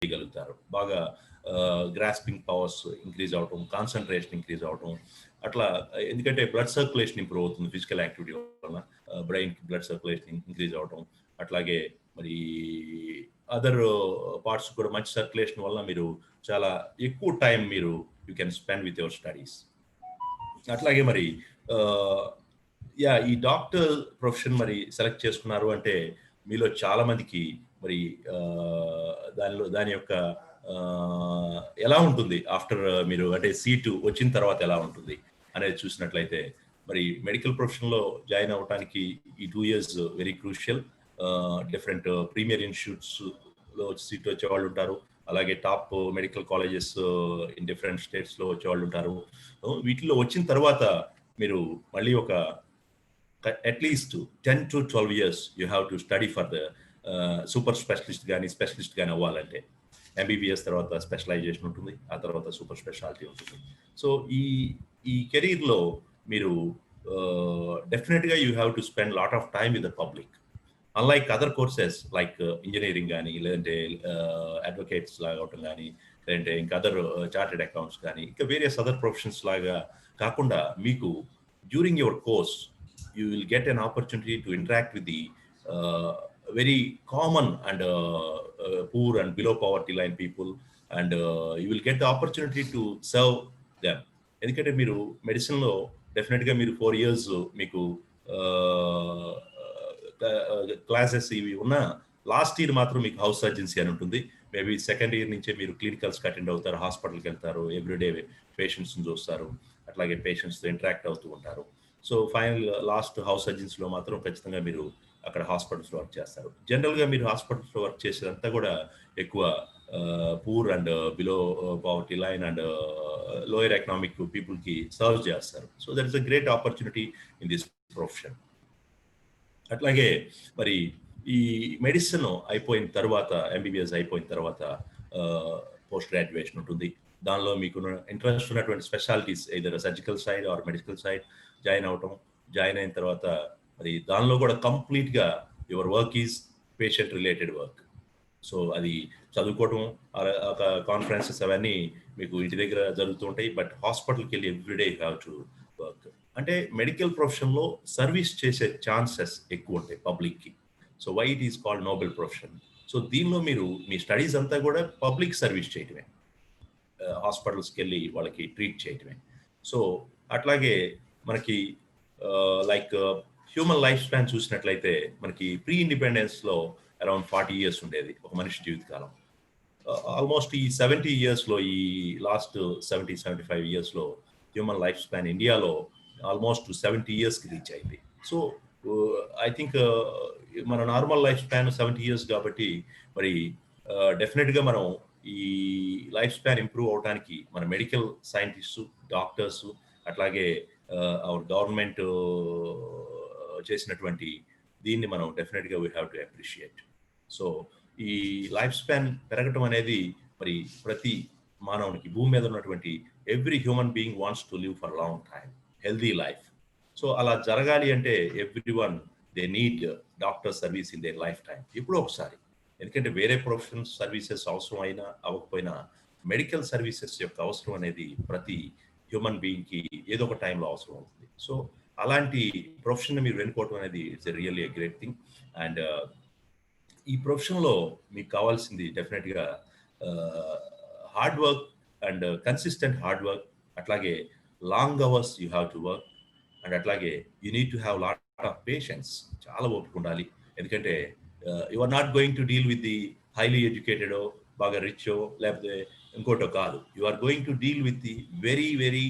చేయగలుగుతారు. బాగా grasping powers increase అవ్వటం, కాన్సంట్రేషన్ ఇంక్రీజ్ అవ్వటం అట్లా. ఎందుకంటే బ్లడ్ సర్క్యులేషన్ ఇంప్రూవ్ అవుతుంది ఫిజికల్ యాక్టివిటీ వలన. బ్రెయిన్‌కి బ్లడ్ సర్క్యులేషన్ ఇంక్రీజ్ అవ్వటం. అట్లాగే మరి అదర్ పార్ట్స్ కూడా మంచి సర్క్యులేషన్ వలన మీరు చాలా ఎక్కువ time you can spend with your studies. అట్లాగే మరి ఈ డాక్టర్ ప్రొఫెషన్ మరి సెలెక్ట్ చేసుకున్నారు అంటే మీలో చాలా మందికి మరి దాని యొక్క ఎలా ఉంటుంది ఆఫ్టర్ మీరు అంటే సీటు వచ్చిన తర్వాత ఎలా ఉంటుంది అనేది చూసినట్లయితే, మరి మెడికల్ ప్రొఫెషన్లో జాయిన్ అవ్వడానికి ఈ 2 years very crucial. Different premier ఇన్స్టిట్యూట్స్లో సీట్ వచ్చే వాళ్ళు ఉంటారు. అలాగే top medical colleges in different స్టేట్స్లో వచ్చేవాళ్ళు ఉంటారు. వీటిలో వచ్చిన తర్వాత మీరు మళ్ళీ ఒక at least 10 to 12 years you have to study for the super specialist కానీ స్పెషలిస్ట్ కానీ అవ్వాలంటే. ఎంబీబీఎస్ తర్వాత స్పెషలైజేషన్ ఉంటుంది, ఆ తర్వాత సూపర్ స్పెషాలిటీ ఉంటుంది. సో ఈ కెరీర్లో మీరు డెఫినెట్గా you have to spend lot of time with the public. Unlike other courses like engineering కానీ, లేదంటే అడ్వకేట్స్ లాగా అవటం కానీ, లేదంటే ఇంకా అదర్ చార్టెడ్ అకౌంట్స్ కానీ, ఇంకా వేరియస్ అదర్ ప్రొఫెషన్స్ లాగా కాకుండా మీకు during your course you will get an opportunity to interact with the very common and poor and below poverty line people, and you will get the opportunity to serve them. ఎందుకంటే మీరు మెడిసిన్లో డెఫినెట్గా మీరు 4 years మీకు classes ఇవి ఉన్న last year మాత్రం మీకు హౌస్ సర్జన్సీ అని ఉంటుంది. మేబీ సెకండ్ ఇయర్ నుంచే మీరు క్లినికల్స్కి అటెండ్ అవుతారు, హాస్పిటల్కి వెళ్తారు, ఎవ్రీడే పేషెంట్స్ని చూస్తారు, అట్లాగే పేషెంట్స్తో ఇంటరాక్ట్ అవుతూ ఉంటారు. సో ఫైనల్ లాస్ట్ హౌస్ సర్జన్స్లో మాత్రం ఖచ్చితంగా మీరు అక్కడ హాస్పిటల్స్లో వర్క్ చేస్తారు. జనరల్గా మీరు హాస్పిటల్స్లో వర్క్ చేసేదంతా కూడా ఎక్కువ poor and below poverty line and lower economic పీపుల్కి సర్వ్ చేస్తారు. So that is a great opportunity in this profession. అట్లాగే మరి ఈ మెడిసిన్ అయిపోయిన తర్వాత, ఎంబీబీఎస్ అయిపోయిన తర్వాత పోస్ట్ గ్రాడ్యుయేషన్ ఉంటుంది. దానిలో మీకు ఇంట్రెస్ట్ ఉన్నటువంటి స్పెషాలిటీస్ ఏదైనా surgical side or medical side join అవటం. జాయిన్ అయిన తర్వాత మరి దానిలో కూడా కంప్లీట్గా your work is patient related work. So అది చదువుకోవటం, ఒక కాన్ఫరెన్సెస్ అవన్నీ మీకు ఇంటి దగ్గర జరుగుతూ ఉంటాయి. బట్ హాస్పిటల్కి వెళ్ళి everyday you have to work. అంటే మెడికల్ ప్రొఫెషన్లో సర్వీస్ చేసే ఛాన్సెస్ ఎక్కువ ఉంటాయి పబ్లిక్కి. So why it is called noble profession. So దీనిలో మీరు మీ స్టడీస్ అంతా కూడా పబ్లిక్ సర్వీస్ చేయటమే, హాస్పిటల్స్కి వెళ్ళి వాళ్ళకి ట్రీట్ చేయటమే. సో అట్లాగే మనకి లైక్ హ్యూమన్ లైఫ్ స్పాన్ చూసినట్లయితే మనకి ప్రీ ఇండిపెండెన్స్లో అరౌండ్ 40 years ఉండేది ఒక మనిషి జీవితకాలం. ఆల్మోస్ట్ ఈ 70 yearsలో, ఈ లాస్ట్ 70-75 yearsలో హ్యూమన్ లైఫ్ స్పాన్ ఇండియాలో ఆల్మోస్ట్ 70 yearsకి రీచ్ అయింది. సో ఐ థింక్ మన నార్మల్ లైఫ్ స్పాన్ 70 years కాబట్టి మరి డెఫినెట్గా మనం ఈ లైఫ్ స్పాన్ ఇంప్రూవ్ అవడానికి మన మెడికల్ సైంటిస్టు, డాక్టర్స్, అట్లాగే అవర్ గవర్నమెంట్ చేసినటువంటి దీన్ని మనం డెఫినెట్గా we have to appreciate. So ఈ లైఫ్ స్పాన్ పెరగటం అనేది మరి ప్రతి మానవునికి, భూమి మీద ఉన్నటువంటి every human being wants to live for long time, healthy life. So అలా జరగాలి అంటే every one they need doctor service in their life time, ఎప్పుడో ఒకసారి. ఎందుకంటే వేరే ప్రొఫెషనల్ సర్వీసెస్ అవసరం అయినా అవ్వకపోయినా మెడికల్ సర్వీసెస్ యొక్క అవసరం అనేది ప్రతి హ్యూమన్ బీయింగ్కి ఏదో ఒక టైంలో అవసరం అవుతుంది. సో అలాంటి ప్రొఫెషన్ మీరు ఎన్నుకోవటం అనేది it's really a great thing. And ఈ ప్రొఫెషన్లో మీకు కావాల్సింది డెఫినెట్గా hard work and consistent hard work, అట్లాగే long hours you have to work, and అట్లాగే you need to have lot of patience, చాలా ఓపిక ఉండాలి. ఎందుకంటే you are not going to deal with the highly ఎడ్యుకేటెడో, బాగా రిచో, లేకపోతే ఇంకోటో కాదు. You are going to deal with the very very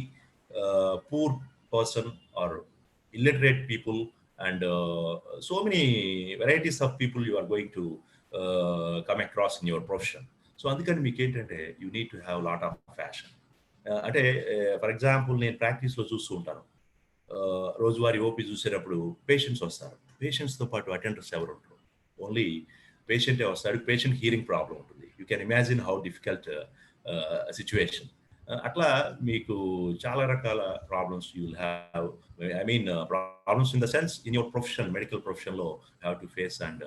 poor person or illiterate people, and so many varieties of people you are going to come across in your profession. So అందుకని మీకు ఏంటంటే you need to have lot of fashion. అంటే for example నేను ప్రాక్టీస్లో చూస్తూ ఉంటాను, రోజువారీ OP చూసేటప్పుడు patients వస్తారు, పేషెంట్స్తో పాటు అటెండర్స్ ఎవరు ఉంటారు, ఓన్లీ పేషెంటే వస్తాడు. పేషెంట్ హీరింగ్ ప్రాబ్లం ఉంటుంది. You can imagine how difficult situation. అట్లా మీకు చాలా రకాల problems you will have, I mean problems in the sense in your profession, medical ప్రొఫెషన్లో have to face and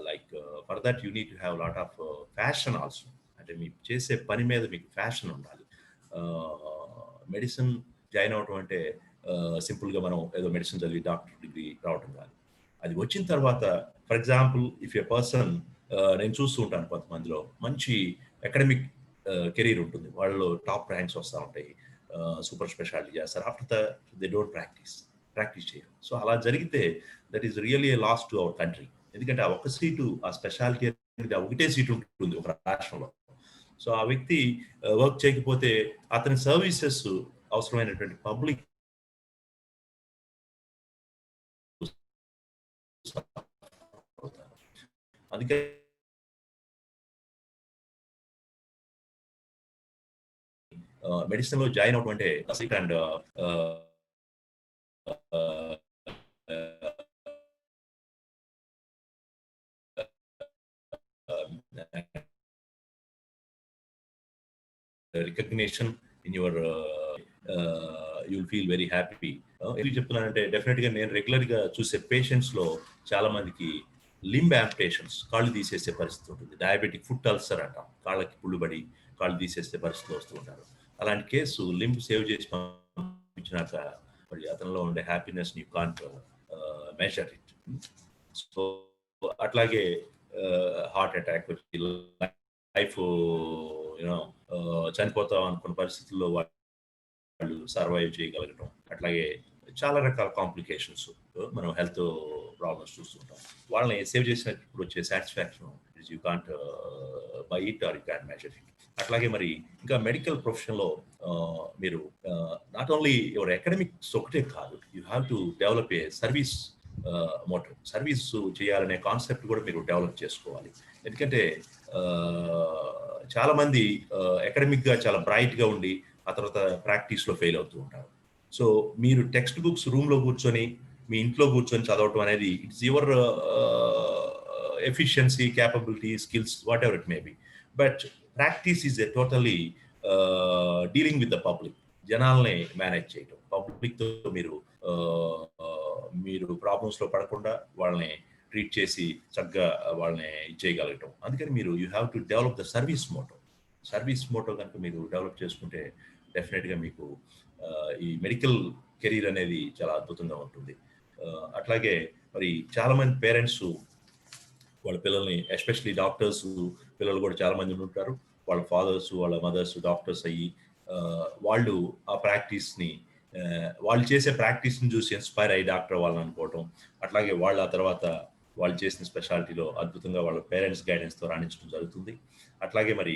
like for that you need to have lot of passion also. అంటే మీరు చేసే పని మీద మీకు ఫ్యాషన్ ఉండాలి. మెడిసిన్ జాయిన్ అవ్వటం అంటే సింపుల్గా మనం ఏదో మెడిసిన్ చదివి డాక్టర్ డిగ్రీ రావటం కాదు. అది వచ్చిన తర్వాత for example if a person, నేను చూస్తూ ఉంటాను కొంతమందిలో మంచి అకాడమిక్ కెరీర్ ఉంటుంది, వాళ్ళు టాప్ ర్యాంక్స్ వస్తూ ఉంటాయి, సూపర్ స్పెషాలిటీ చేస్తారు, ఆఫ్టర్ దే డోంట్ ప్రాక్టీస్ చేయరు. సో అలా జరిగితే that is really a loss to our country. ఎందుకంటే ఆ ఒక్క సీటు, ఆ స్పెషాలిటీ అనేది ఆ ఒకటే సీటు ఉంటుంది ఒక రాష్ట్రంలో. సో ఆ వ్యక్తి వర్క్ చేయకపోతే అతని సర్వీసెస్ అవసరమైనటువంటి పబ్లిక్ అందుకే మెడిసిన్ లో జాయిన్ అవడం అంటే and recognition in your you'll feel very happy. ఎందుకు చెప్తున్నానంటే డెఫినెట్ గా నేను రెగ్యులర్ గా చూసే పేషెంట్స్ లో చాలా మందికి లింబ్ యాంపిటేషన్స్, కాళ్ళు తీసేసే పరిస్థితి ఉంటుంది. డయాబెటిక్ ఫుట్ అల్సర్ అంటాం, కాళ్ళకి పుళ్ళుబడి కాళ్ళు తీసేసే పరిస్థితులు వస్తూ ఉంటారు. అలాంటి కేసు లింబ్ సేవ్ చేసి పంపించినాక మరి అతనిలో ఉండే happiness you can't measure it. So అట్లాగే హార్ట్ అటాక్ వచ్చి లైఫ్ యూనో చనిపోతాం అనుకున్న పరిస్థితుల్లో వాళ్ళు సర్వైవ్ చేయగలగడం, అట్లాగే చాలా రకాల కాంప్లికేషన్స్ మనం హెల్త్ ప్రాబ్లమ్స్ చూస్తుంటాం. వాళ్ళని సేవ్ చేసినప్పుడు వచ్చే satisfaction you can't by it or you can measure it. అట్లాగే మరి ఇంకా మెడికల్ ప్రొఫెషన్లో మీరు నాట్ ఓన్లీ యువర్ అకాడమిక్స్ ఒకటే కాదు, you have to develop a service motto. Service చేయాలనే కాన్సెప్ట్ కూడా మీరు డెవలప్ చేసుకోవాలి. ఎందుకంటే చాలా మంది అకాడమిక్ గా చాలా బ్రైట్ గా ఉండి ఆ తర్వాత ప్రాక్టీస్ లో ఫెయిల్ అవుతూ ఉంటారు. సో మీరు టెక్స్ట్ బుక్స్ రూమ్ లో కూర్చొని మీ ఇంట్లో కూర్చొని చదవటం అనేది it's your efficiency, capability, skills, what ever it may be. But practice is a totally dealing with the public. జనాల్ని మేనేజ్ చేయటం, పబ్లిక్ తో మీరు ప్రాబ్లమ్స్ లో పడకుండా వాళ్ళని ట్రీట్ చేసి చక్కగా వాళ్ళని ఇచ్చేయగలగటం. అందుకని మీరు you have to develop the service motto కనుక మీరు డెవలప్ చేసుకుంటే డెఫినెట్గా మీకు ఈ మెడికల్ కెరీర్ అనేది చాలా అద్భుతంగా ఉంటుంది. అట్లాగే మరి చాలా మంది పేరెంట్స్ వాళ్ళ పిల్లల్ని, ఎస్పెషలీ డాక్టర్స్ పిల్లలు కూడా చాలా మంది ఉంటారు, వాళ్ళ ఫాదర్స్ వాళ్ళ మదర్స్ డాక్టర్స్ అయ్యి వాళ్ళు ఆ ప్రాక్టీస్ని వాళ్ళు చేసే ప్రాక్టీస్ని చూసి ఇన్స్పైర్ అయ్యి డాక్టర్ అవ్వాలని అనుకోవటం. అట్లాగే వాళ్ళు ఆ తర్వాత వాళ్ళు చేసిన స్పెషాలిటీలో అద్భుతంగా వాళ్ళ పేరెంట్స్ గైడెన్స్తో రాణించడం జరుగుతుంది. అట్లాగే మరి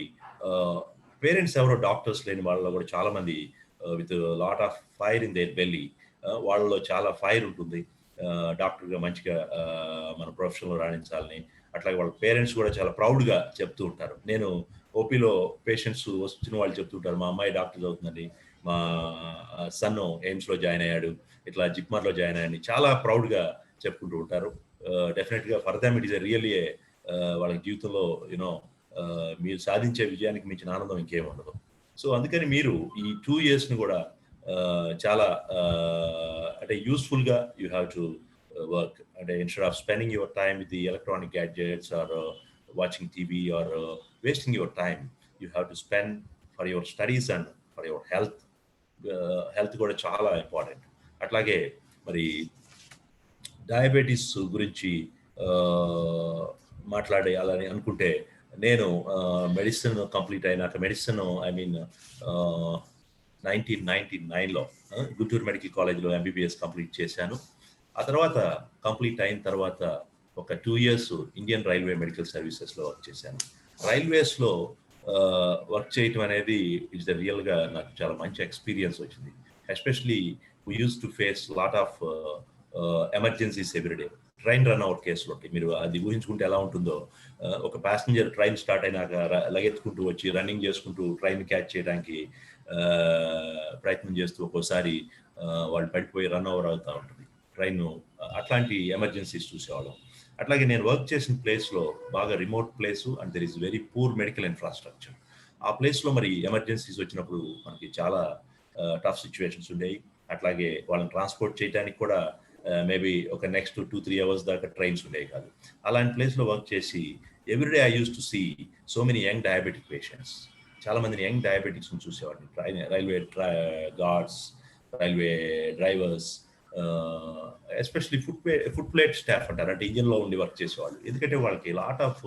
పేరెంట్స్ ఎవరో డాక్టర్స్ లేని వాళ్ళలో కూడా చాలా మంది with lot of fire in there belly, వాళ్ళలో చాలా ఫైర్ ఉంటుంది డాక్టర్గా మంచిగా మన ప్రొఫెషన్లో రాణించాలని. అట్లాగే వాళ్ళ పేరెంట్స్ కూడా చాలా ప్రౌడ్గా చెప్తూ ఉంటారు. నేను ఓపీలో పేషెంట్స్ వచ్చిన వాళ్ళు చెప్తుంటారు, మా అమ్మాయి డాక్టర్ అవుతుందండి, మా సన్ ఎయిమ్స్లో జాయిన్ అయ్యాడు, ఇట్లా జిప్మార్లో జాయిన్ అయ్యాడని చాలా ప్రౌడ్గా చెప్పుకుంటూ ఉంటారు. డెఫినెట్గా for them it is really వాళ్ళ జీవితంలో యూనో మీరు సాధించే విజయానికి మించిన ఆనందం ఇంకేం ఉండదు. సో అందుకని మీరు ఈ 2 yearsని కూడా చాలా అంటే యూస్ఫుల్గా యూ హ్యావ్ టు వర్క్. అంటే instead of spending your time with the electronic gadgets or watching TV or wasting your time, you have to spend for your studies and for your health. Health కూడా చాలా important. అట్లాగే మరి diabetes గురించి మాట్లాడేయాలని అనుకుంటే నేను medicine complete అయినాక I mean 1999లో Guntur medical కాలేజ్లో MBBS complete చేశాను. ఆ తర్వాత కంప్లీట్ అయిన తర్వాత ఒక 2 years ఇండియన్ రైల్వే మెడికల్ సర్వీసెస్లో వర్క్ చేశాను. రైల్వేస్లో వర్క్ చేయటం అనేది ఇట్స్ ద రియల్గా నాకు చాలా మంచి ఎక్స్పీరియన్స్ వచ్చింది. Especially we use to face lot of emergencies everyday. Train run out కేసులు ఉంటాయి. మీరు అది ఊహించుకుంటే ఎలా ఉంటుందో, ఒక ప్యాసింజర్ ట్రైన్ స్టార్ట్ అయినాక లగెత్తుకుంటూ వచ్చి రన్నింగ్ చేసుకుంటూ ట్రైన్ క్యాచ్ చేయడానికి ప్రయత్నం చేస్తూ ఒక్కోసారి వాళ్ళు పడిపోయి రన్ ఓవర్ అవుతూ ఉంటుంది ట్రైన్. అట్లాంటి ఎమర్జెన్సీస్ చూసేవాళ్ళం. అట్లాగే నేను వర్క్ చేసిన ప్లేస్లో బాగా remote place and there is very poor medical infrastructure. ఆ ప్లేస్లో మరి ఎమర్జెన్సీస్ వచ్చినప్పుడు మనకి చాలా టఫ్ సిచ్యువేషన్స్ ఉండేవి. అట్లాగే వాళ్ళని ట్రాన్స్పోర్ట్ చేయడానికి కూడా మేబీ ఒక నెక్స్ట్ 2-3 అవర్స్ దాకా ట్రైన్స్ ఉండేవి కాదు. అలాంటి ప్లేస్‌లో వర్క్ చేసి everyday I used to see so many young diabetic patients. చాలా మందిని యంగ్ డయాబెటిక్స్‌ని చూసేవాడిని. Railway guards, railway drivers, especially footplate staff అంటారు. అంటే ఇంజిన్‌లో ఉండి వర్క్ చేసేవాళ్ళు. ఎందుకంటే వాళ్ళకి లాట్ ఆఫ్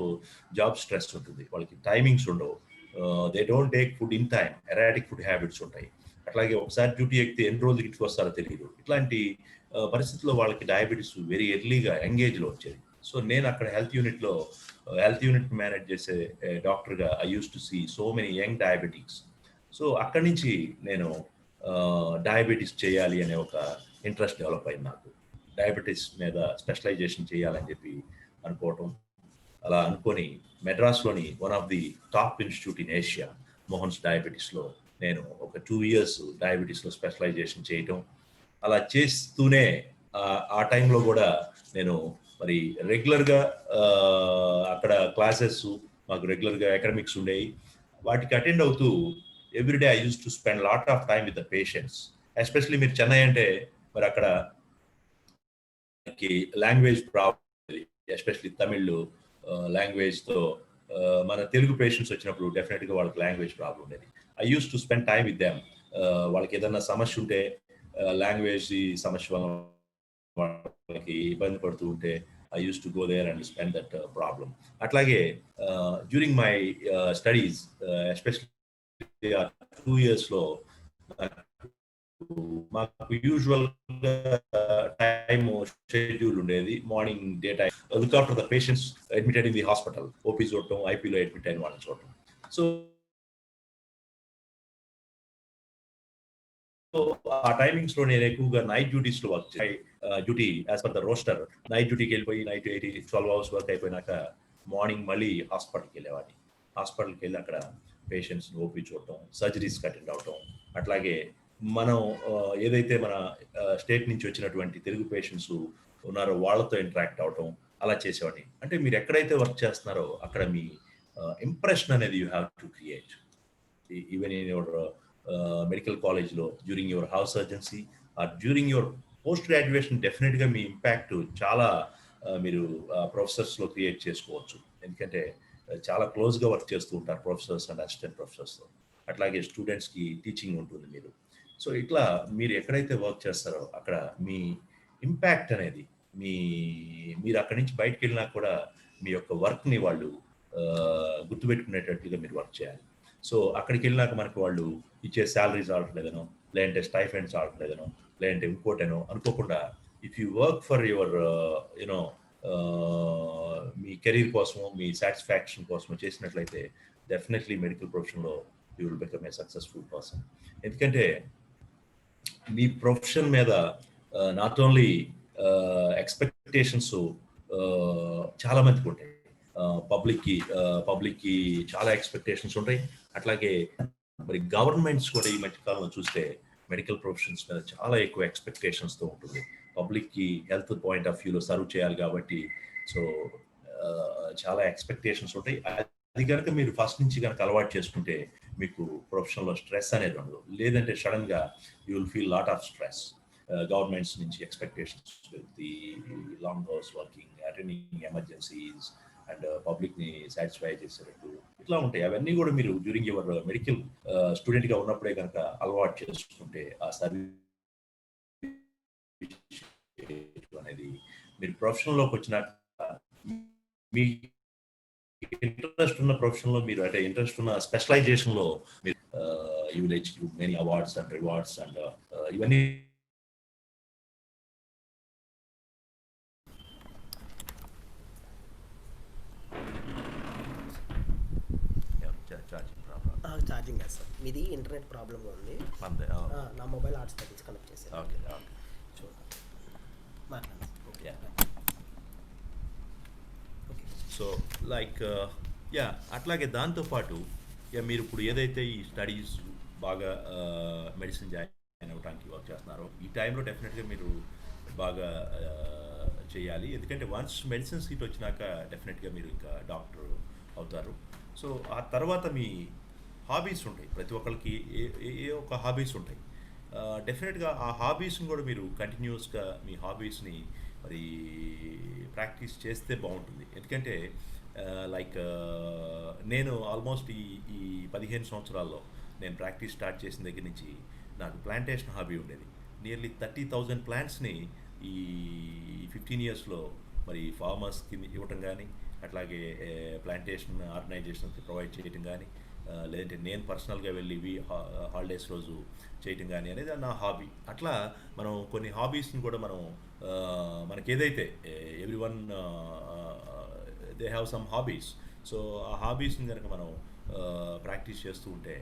జాబ్ స్ట్రెస్ ఉంటుంది. వాళ్ళకి టైమింగ్స్ ఉండవు. They don't take food in time. Erratic food habits ఉంటాయి. అట్లాగే ఒకసారి డ్యూటీ ఎక్కితే ఎన్ని రోజులకి ఇంటికి వస్తారో తెలీదు. ఇట్లాంటి పరిస్థితుల్లో వాళ్ళకి డయాబెటిస్ వెరీ ఎర్లీగా యంగ్ ఏజ్‌లో వచ్చేది. సో నేను అక్కడ హెల్త్ యూనిట్ మేనేజ్ చేసే డాక్టర్‌గా I used to see so many young diabetics. So అక్కడి నుంచి నేను డయాబెటిస్ చేయాలి అనే ఒక ఇంట్రెస్ట్ డెవలప్ అయింది నాకు. డయాబెటిస్ మీద స్పెషలైజేషన్ చేయాలని చెప్పి అనుకోవటం. అలా అనుకొని మెడ్రాస్‌లోని one of the top institute in Asia, Mohan's డయాబెటిస్‌లో నేను ఒక 2 ఇయర్స్ డయాబెటిస్‌లో స్పెషలైజేషన్ చేయటం. అలా చేస్తూనే ఆ టైంలో గూడా నేను మరి రెగ్యులర్‌గా అక్కడ క్లాసెస్ మాకు రెగ్యులర్‌గా అకాడమిక్స్ ఉండేయి. వాటికి అటెండ్ అవుతూ every day I used to spend lot of time with the patients. Especially మీరు చెన్నై అంటే మరి అక్కడ లాంగ్వేజ్ ప్రాబ్లమ్, ఎస్పెషల్లీ తమిళ్ లాంగ్వేజ్‌తో మన తెలుగు పేషెంట్స్ వచ్చినప్పుడు డెఫినెట్‌గా వాళ్ళకి లాంగ్వేజ్ ప్రాబ్లమ్ ఉండేది. I used to spend time with them. వాళ్ళకి ఏదన్నా సమస్య ఉంటే లాంగ్వేజ్ సమస్య వల్ల వాళ్ళకి ఇబ్బంది పడుతూ ఉంటే I use to go there and spend that problem. అట్లాగే డ్యూరింగ్ మై స్టడీస్ ఎస్పెషల్లీ ఆ 2 ఇయర్స్‌లో మాకు యూజువల్‌గా టైమ్ షెడ్యూల్ ఉండేది. Morning day time look after the patients admitted in the hospital. OP చూడటం, ఐపీలో అడ్మిట్ అయిన వాళ్ళని చూడటం. సో ఆ టైమింగ్స్‌లో నేను ఎక్కువగా నైట్ డ్యూటీస్‌లో work duty as per the roster. Night డ్యూటీకి వెళ్ళిపోయి నైట్ 12 అవర్స్ వర్క్ అయిపోయినాక మార్నింగ్ మళ్ళీ హాస్పిటల్‌కి వెళ్ళేవాడిని. హాస్పిటల్‌కి వెళ్ళి అక్కడ పేషెంట్స్‌ని ఓపీ చూడటం, సర్జరీస్‌కి అటెండ్ అవ్వటం. అట్లాగే మనం ఏదైతే మన స్టేట్ నుంచి వచ్చినటువంటి తెలుగు పేషెంట్స్ ఉన్నారో వాళ్ళతో ఇంటరాక్ట్ అవ్వటం అలా చేసేవాడిని. అంటే మీరు ఎక్కడైతే వర్క్ చేస్తున్నారో అక్కడ మీ ఇంప్రెషన్ అనేది you have to create. Even in your medical కాలేజ్‌లో during your house surgeoncy or during your post graduation డెఫినెట్‌గా మీ ఇంపాక్ట్ చాలా మీరు ప్రొఫెసర్స్‌లో క్రియేట్ చేసుకోవచ్చు. ఎందుకంటే చాలా క్లోజ్‌గా వర్క్ చేస్తూ ఉంటారు ప్రొఫెసర్స్ అండ్ అసిస్టెంట్ ప్రొఫెసర్స్‌తో. అట్లాగే స్టూడెంట్స్‌కి టీచింగ్ ఉంటుంది మీరు. సో ఇట్లా మీరు ఎక్కడైతే వర్క్ చేస్తారో అక్కడ మీ ఇంపాక్ట్ అనేది మీ మీరు అక్కడి నుంచి బయటికెళ్ళినా కూడా మీ యొక్క వర్క్‌ని వాళ్ళు గుర్తుపెట్టుకునేటట్టుగా మీరు వర్క్ చేయాలి. సో అక్కడికెళ్ళినాక మనకు వాళ్ళు ఇచ్చే సాలరీస్ ఆడట్లేదనో, లేదంటే స్టైఫండ్స్ ఆడట్లేదనో, లేదంటే ఇంకోటనో అనుకోకుండా if you work for your you know me career కోసమో, మీ సాటిస్ఫాక్షన్ కోసమో చేసినట్లయితే డెఫినెట్‌లీ మెడికల్ ప్రొఫెషన్‌లో you will become a successful person. ఎందుకంటే మీ ప్రొఫెషన్ మీద నాట్ ఓన్లీ ఎక్స్‌పెక్టేషన్స్ చాలా మందికుంటాయి. పబ్లిక్‌కి చాలా ఎక్స్‌పెక్టేషన్స్ ఉంటాయి. అట్లాగే మరి గవర్నమెంట్స్ కూడా ఈ మధ్య కాలంలో చూస్తే మెడికల్ ప్రొఫెషన్స్ మీద చాలా ఎక్కువ ఎక్స్‌పెక్టేషన్స్‌తో ఉంటుంది. పబ్లిక్‌కి హెల్త్ పాయింట్ ఆఫ్ వ్యూలో సర్వ్ చేయాలి కాబట్టి సో చాలా ఎక్స్‌పెక్టేషన్స్ ఉంటాయి. అది గనుక మీరు ఫస్ట్ నుంచి గనక అలవాటు చేసుకుంటే మీకు ప్రొఫెషన్‌లో స్ట్రెస్ అనేది ఉండదు. లేదంటే సడెన్‌గా you will feel lot of stress. Governments నుంచి expectations with the long hours working, attending emergencies and పబ్లిక్‌ని సాటిస్ఫై చేసేటట్టు ఇట్లా ఉంటాయి. అవన్నీ కూడా మీరు డ్యూరింగ్ యువర్ మెడికల్ స్టూడెంట్‌గా ఉన్నప్పుడే గనక అలవాటు చేసుకుంటే ఆ సర్వీస్ అనేది మీరు ప్రొఫెషన్‌లోకి వచ్చినాక మీ ఇంట్రెస్ట్ ఉన్న ప్రొఫెషన్‌లో మీరు అంటే ఇంట్రెస్ట్ ఉన్న స్పెషలైజేషన్‌లో మీరు you will achieve many awards and rewards and ఇవన్నీ ఛార్జింగ్ ప్రాబ్లమ్. ఛార్జింగ్ లేదు సార్, మీది ఇంటర్నెట్ ప్రాబ్లమ్గా ఉంది. అంతే. నా మొబైల్ హాట్స్పాట్ నుంచి కనెక్ట్ చేశాను. ఓకే. ఓకే. చూడండి, మాట్లాడండి. యా. ఓకే. సో లైక్ అట్లాగే దాంతో పాటు మీరు ఇప్పుడు ఏదైతే ఈ స్టడీస్ బాగా మెడిసిన్ జాయిన్ అవ్వడానికి వర్క్ చేస్తున్నారో ఈ టైంలో డెఫినెట్గా మీరు బాగా చేయాలి. ఎందుకంటే వన్స్ మెడిసిన్ సీట్ వచ్చినాక డెఫినెట్గా మీరు ఇంకా డాక్టర్ అవుతారు. సో ఆ తర్వాత మీ హాబీస్ ఉంటాయి. ప్రతి ఒక్కరికి ఏ ఏ ఏ ఒక హాబీస్ ఉంటాయి. డెఫినెట్గా ఆ హాబీస్ని కూడా మీరు కంటిన్యూస్గా మీ హాబీస్ని మరి ప్రాక్టీస్ చేస్తే బాగుంటుంది. ఎందుకంటే లైక్ నేను ఆల్మోస్ట్ ఈ ఈ 15 సంవత్సరాల్లో నేను ప్రాక్టీస్ స్టార్ట్ చేసిన దగ్గర నుంచి నాకు ప్లాంటేషన్ హాబీ ఉండేది. నియర్లీ 30,000 ప్లాంట్స్ని ఈ 15 ఇయర్స్లో మరి ఫార్మర్స్కి ఇవ్వటం కానీ, అట్లాగే ప్లాంటేషన్ ఆర్గనైజేషన్కి ప్రొవైడ్ చేయటం కానీ, లేదంటే నేను పర్సనల్గా వెళ్ళి హాలిడేస్ రోజు చేయటం కానీ అనేది నా హాబీ. అట్లా మనం కొన్ని హాబీస్ని కూడా మనం మనకి ఏదైతే every one they have some hobbies. So ఆ హాబీస్ని కనుక మనం ప్రాక్టీస్ చేస్తూ ఉంటే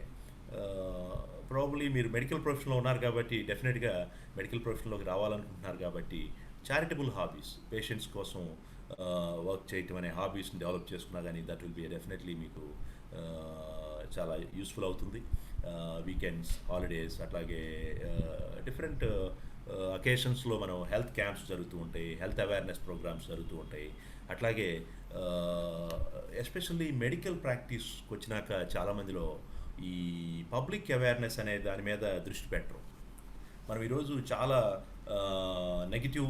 ప్రాబబ్లీ మీరు మెడికల్ ప్రొఫెషన్లో ఉన్నారు కాబట్టి డెఫినెట్గా మెడికల్ ప్రొఫెషన్లోకి రావాలనుకుంటున్నారు కాబట్టి చారిటబుల్ హాబీస్ పేషెంట్స్ కోసం వర్క్ చేయటం అనే హాబీస్ని డెవలప్ చేసుకున్నా కానీ దట్ విల్ బి డెఫినెట్లీ మీకు చాలా యూస్ఫుల్ అవుతుంది. వీకెండ్స్, హాలిడేస్, అట్లాగే డిఫరెంట్ అకేషన్స్లో మనం హెల్త్ క్యాంప్స్ జరుగుతూ ఉంటాయి, హెల్త్ అవేర్నెస్ ప్రోగ్రామ్స్ జరుగుతూ ఉంటాయి. అట్లాగే ఎస్పెషల్లీ మెడికల్ ప్రాక్టీస్కి వచ్చినాక చాలామందిలో ఈ పబ్లిక్ అవేర్నెస్ అనే దాని మీద దృష్టి పెట్టరు. మనం ఈరోజు చాలా negative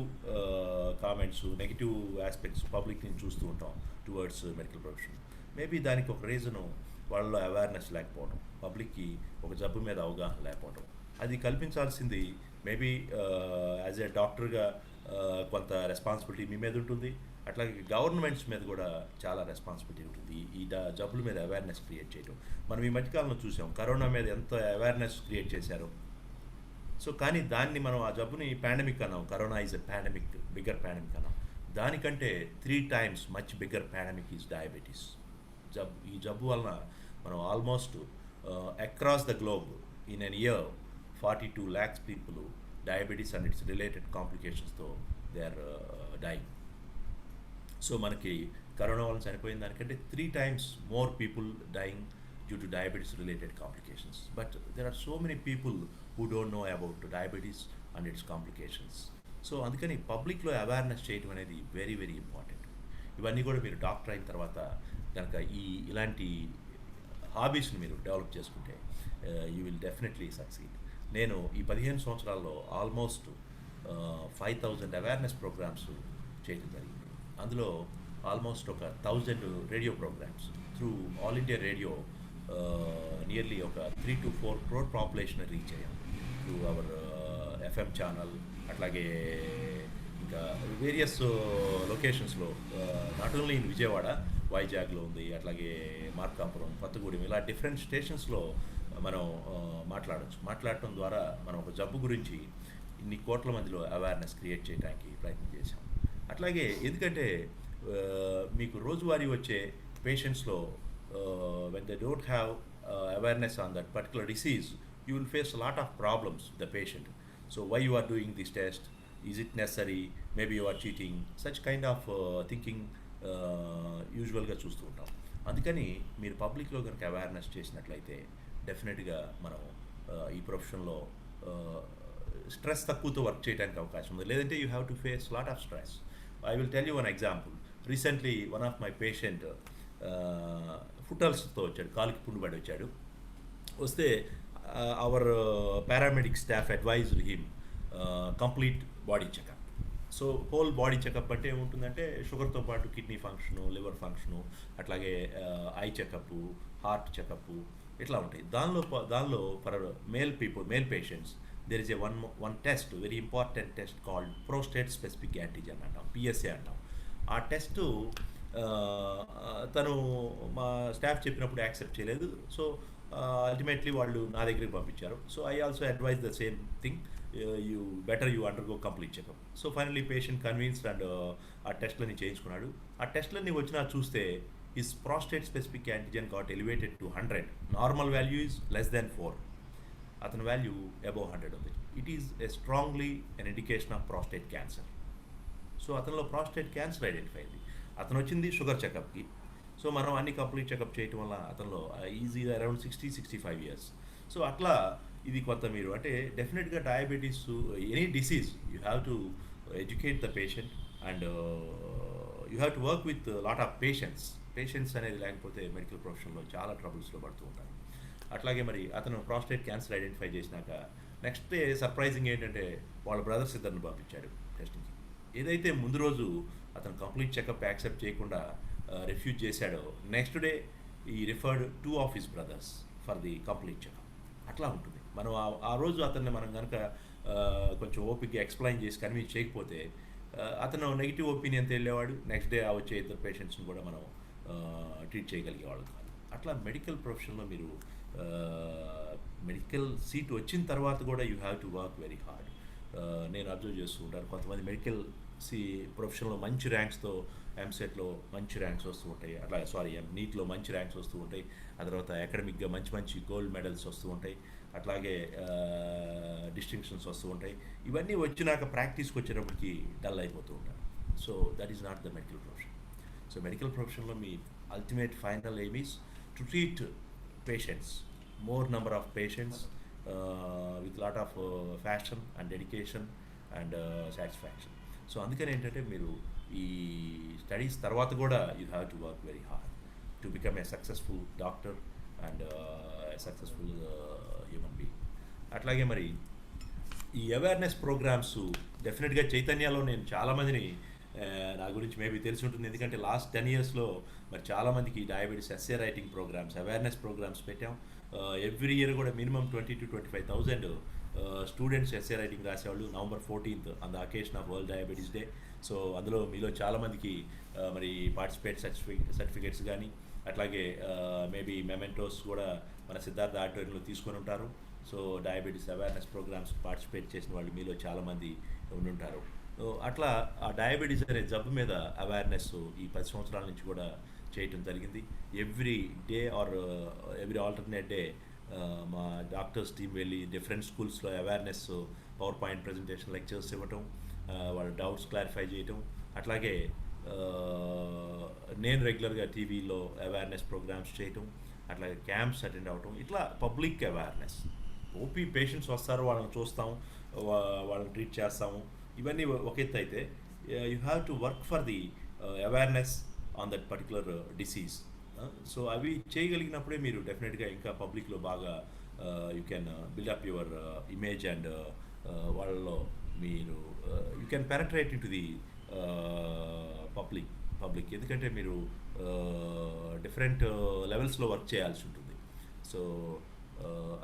comments, negative aspects public నుంచి చూస్తూ ఉంటాం టువర్డ్స్ మెడికల్ ప్రొఫెషన్. మేబీ దానికి ఒక రీజను వాళ్ళలో అవేర్నెస్ లేకపోవడం, పబ్లిక్కి ఒక జబ్బు మీద అవగాహన లేకపోవడం. అది కల్పించాల్సింది మేబీ యాజ్ ఏ డాక్టర్గా కొంత రెస్పాన్సిబిలిటీ మీ మీద ఉంటుంది. అట్లాగే గవర్నమెంట్స్ మీద కూడా చాలా రెస్పాన్సిబిలిటీ ఉంటుంది ఈ జబ్బుల మీద అవేర్నెస్ క్రియేట్ చేయడం. మనం ఈ మధ్యకాలంలో చూసాం కరోనా మీద ఎంత అవేర్నెస్ క్రియేట్ చేశారో. సో కానీ దాన్ని మనం ఆ జబ్బుని పాండమిక్ అన్నాం. Corona is a pandemic, bigger pandemic అన్నాం. దానికంటే 3 times much bigger pandemic is diabetes. ఈ జబ్బు వలన మనం almost across the globe in an year 42 lakhs people diabetes and it's related కాంప్లికేషన్స్తో దే ఆర్ డైయింగ్. సో మనకి కరోనా వలన చనిపోయిన దానికంటే 3 times more people dying due to diabetes related complications. But there are so many people who don't know about diabetes and its complications. So అందుకని పబ్లిక్లో awareness చేయడం అనేది very very important. ఇవన్నీ కూడా మీరు డాక్టర్ అయిన తర్వాత కనుక ఇలాంటి హాబీస్ని మీరు డెవలప్ చేసుకుంటే యూ విల్ డెఫినెట్లీ సక్సీడ్. నేను ఈ 15 సంవత్సరాల్లో ఆల్మోస్ట్ 5,000 అవేర్నెస్ ప్రోగ్రామ్స్ చేయడం జరిగింది. అందులో ఆల్మోస్ట్ ఒక 1,000 radio programmes through All India Radio. Nearly ఒక 3 to 4 crore పాపులేషన్ రీచ్ అయ్యాం త్రూ అవర్ ఎఫ్ఎం ఛానల్. అట్లాగే ఇంకా వేరియస్ లొకేషన్స్లో, నాట్ ఓన్లీ ఇన్ విజయవాడ, వైజాగ్లో ఉంది, అట్లాగే మార్కాపురం, కొత్తగూడెం, ఇలా డిఫరెంట్ స్టేషన్స్లో మనం మాట్లాడటం ద్వారా మనం ఒక జబ్బు గురించి ఇన్ని కోట్ల మందిలో అవేర్నెస్ క్రియేట్ చేయడానికి ప్రయత్నం చేశాం. అట్లాగే ఎందుకంటే మీకు రోజువారీ వచ్చే పేషెంట్స్లో when they don't have awareness on that particular disease, you will face a lot of problems with the patient. So why you are doing this test? Is it necessary? Maybe you are cheating. Such kind of thinking యూజువల్గా చూస్తూ ఉంటాం. అందుకని మీరు పబ్లిక్లో కనుక awareness చేసినట్లయితే డెఫినెట్గా మనం ఈ ప్రొఫెషన్లో స్ట్రెస్ తక్కువతో వర్క్ చేయడానికి అవకాశం ఉంది. లేదంటే you have to face lot of stress. I will tell you one example. Recently one of my patient ఫుటల్స్తో వచ్చాడు, కాలుకి పుండు పడి వచ్చాడు. వస్తే our paramedic staff advised him complete body checkup. So whole body checkup అంటే ఏముంటుందంటే షుగర్తో పాటు కిడ్నీ ఫంక్షను, లివర్ ఫంక్షను, అట్లాగే ఐ చెకప్, హార్ట్ చెకప్, ఇట్లా ఉంటాయి. దానిలో for male patients there is a one test, very important test called prostate specific antigen అంటాం, PSA అంటాం. ఆ టెస్ట్ తను మా స్టాఫ్ చెప్పినప్పుడు యాక్సెప్ట్ చేయలేదు. సో అల్టిమేట్లీ వాళ్ళు నా దగ్గరికి పంపించారు. So I also advise the same thing, you undergo complete checkup. So finally patient convinced and ఆ టెస్ట్లన్నీ చేయించుకున్నాడు. ఆ టెస్ట్లన్నీ వచ్చినా చూస్తే his prostate specific antigen got elevated to 100. Normal value is less than 4. అతని వాల్యూ అబౌవ్ 100 ఉంది. It is a strongly an indication of prostate cancer. So అతనిలో ప్రాస్టేట్ క్యాన్సర్ ఐడెంటిఫై అయింది. అతను వచ్చింది షుగర్ చెకప్కి. సో మనం అన్ని కంప్లీట్ చెకప్ చేయటం వల్ల అతనిలో ఈజీ అరౌండ్ 60-65 years. సో అట్లా ఇది కొంత మీరు అంటే డెఫినెట్గా diabetes, any disease, you have to educate the patient and you have to work with lot of patients అనేది లేకపోతే మెడికల్ ప్రొఫెషన్లో చాలా ట్రబుల్స్లో పడుతూ ఉంటారు. అట్లాగే మరి అతను ప్రాస్టేట్ క్యాన్సర్ ఐడెంటిఫై చేసినాక నెక్స్ట్ డే సర్ప్రైజింగ్ ఏంటంటే వాళ్ళ బ్రదర్స్ ఇద్దరిని పంపించాడు టెస్టింగ్కి. ఏదైతే ముందు రోజు అతను కంప్లీట్ చెకప్ యాక్సెప్ట్ చేయకుండా రిఫ్యూజ్ చేశాడో, నెక్స్ట్ డే ఈ referred two of his brothers for the complete checkup. అట్లా ఉంటుంది. మనం ఆ రోజు అతన్ని మనం కనుక కొంచెం ఓపిక్గా ఎక్స్ప్లెయిన్ చేసి కన్విన్స్ చేయకపోతే అతను నెగిటివ్ ఒపీనియన్తో వెళ్ళేవాడు. నెక్స్ట్ డే వచ్చే ఇద్దరు పేషెంట్స్ని కూడా మనం ట్రీట్ చేయగలిగేవాళ్ళం కాదు. అట్లా మెడికల్ ప్రొఫెషన్లో మీరు మెడికల్ సీట్ వచ్చిన తర్వాత కూడా you have to work very hard. నేను అబ్జర్వ్ చేస్తూ ఉంటాను, కొంతమంది మెడికల్ ప్రొఫెషన్లో మంచి ర్యాంక్స్తో ఎంసెట్లో మంచి ర్యాంక్స్ వస్తూ ఉంటాయి, అట్లా నీట్లో మంచి ర్యాంక్స్ వస్తూ ఉంటాయి. ఆ తర్వాత అకాడమిక్గా మంచి మంచి గోల్డ్ మెడల్స్ వస్తూ ఉంటాయి, అట్లాగే డిస్టింక్షన్స్ వస్తూ ఉంటాయి. ఇవన్నీ వచ్చినాక ప్రాక్టీస్కి వచ్చేటప్పటికి డల్ అయిపోతూ ఉంటారు. So that is not the medical profession. So medical ప్రొఫెషన్లో మీ ultimate final aim is to treat patients, more number of patients with lot of passion and dedication and satisfaction. So అందుకని ఏంటంటే మీరు ఈ స్టడీస్ తర్వాత కూడా you have to work very hard to become a successful doctor and successful human being. అట్లాగే మరి ఈ awareness programmes డెఫినెట్గా చైతన్యలో నేను చాలామందిని నా గురించి మేబీ తెలిసి ఉంటుంది, ఎందుకంటే లాస్ట్ 10 yearsలో మరి చాలామందికి diabetes essay writing programs, awareness programs పెట్టాం. ఎవ్రీ ఇయర్ కూడా minimum 20,000 to 25,000 students essay writing రాసేవాళ్ళు. November 14th on the occasion of world diabetes day. So అందులో మీలో చాలామందికి మరి పార్టిసిపేట్ సర్టిఫికేట్స్ కానీ అట్లాగే మేబీ మెమెంటోస్ కూడా మన సిద్ధార్థ ఆడిటోరియంలో తీసుకొని ఉంటారు. So diabetes awareness programs participate చేసిన వాళ్ళు మీలో చాలామంది ఉండుంటారు. అట్లా ఆ డయాబెటీస్ అనే జబ్బు మీద అవేర్నెస్ ఈ 10 సంవత్సరాల నుంచి కూడా చేయటం జరిగింది. Every day or every alternate day మా డాక్టర్స్ టీం వెళ్ళి డిఫరెంట్ స్కూల్స్లో awareness power point presentation lectures ఇవ్వటం, వాళ్ళ డౌట్స్ క్లారిఫై చేయటం, అట్లాగే నేను రెగ్యులర్గా టీవీలో అవేర్నెస్ ప్రోగ్రామ్స్ చేయటం, అట్లాగే క్యాంప్స్ అటెండ్ అవ్వటం, ఇట్లా పబ్లిక్ అవేర్నెస్. ఓపీ పేషెంట్స్ వస్తారు, వాళ్ళని చూస్తాం, వాళ్ళని ట్రీట్ చేస్తాము, ఇవన్నీ ఒక ఎత్తు అయితే you have to work for the awareness on that particular disease. So అవి చేయగలిగినప్పుడే మీరు డెఫినెట్గా ఇంకా పబ్లిక్లో బాగా you can buildup your image and వాళ్ళలో మీరు you can penetrate in to the public. ఎందుకంటే మీరు డిఫరెంట్ లెవెల్స్లో వర్క్ చేయాల్సి ఉంటుంది. సో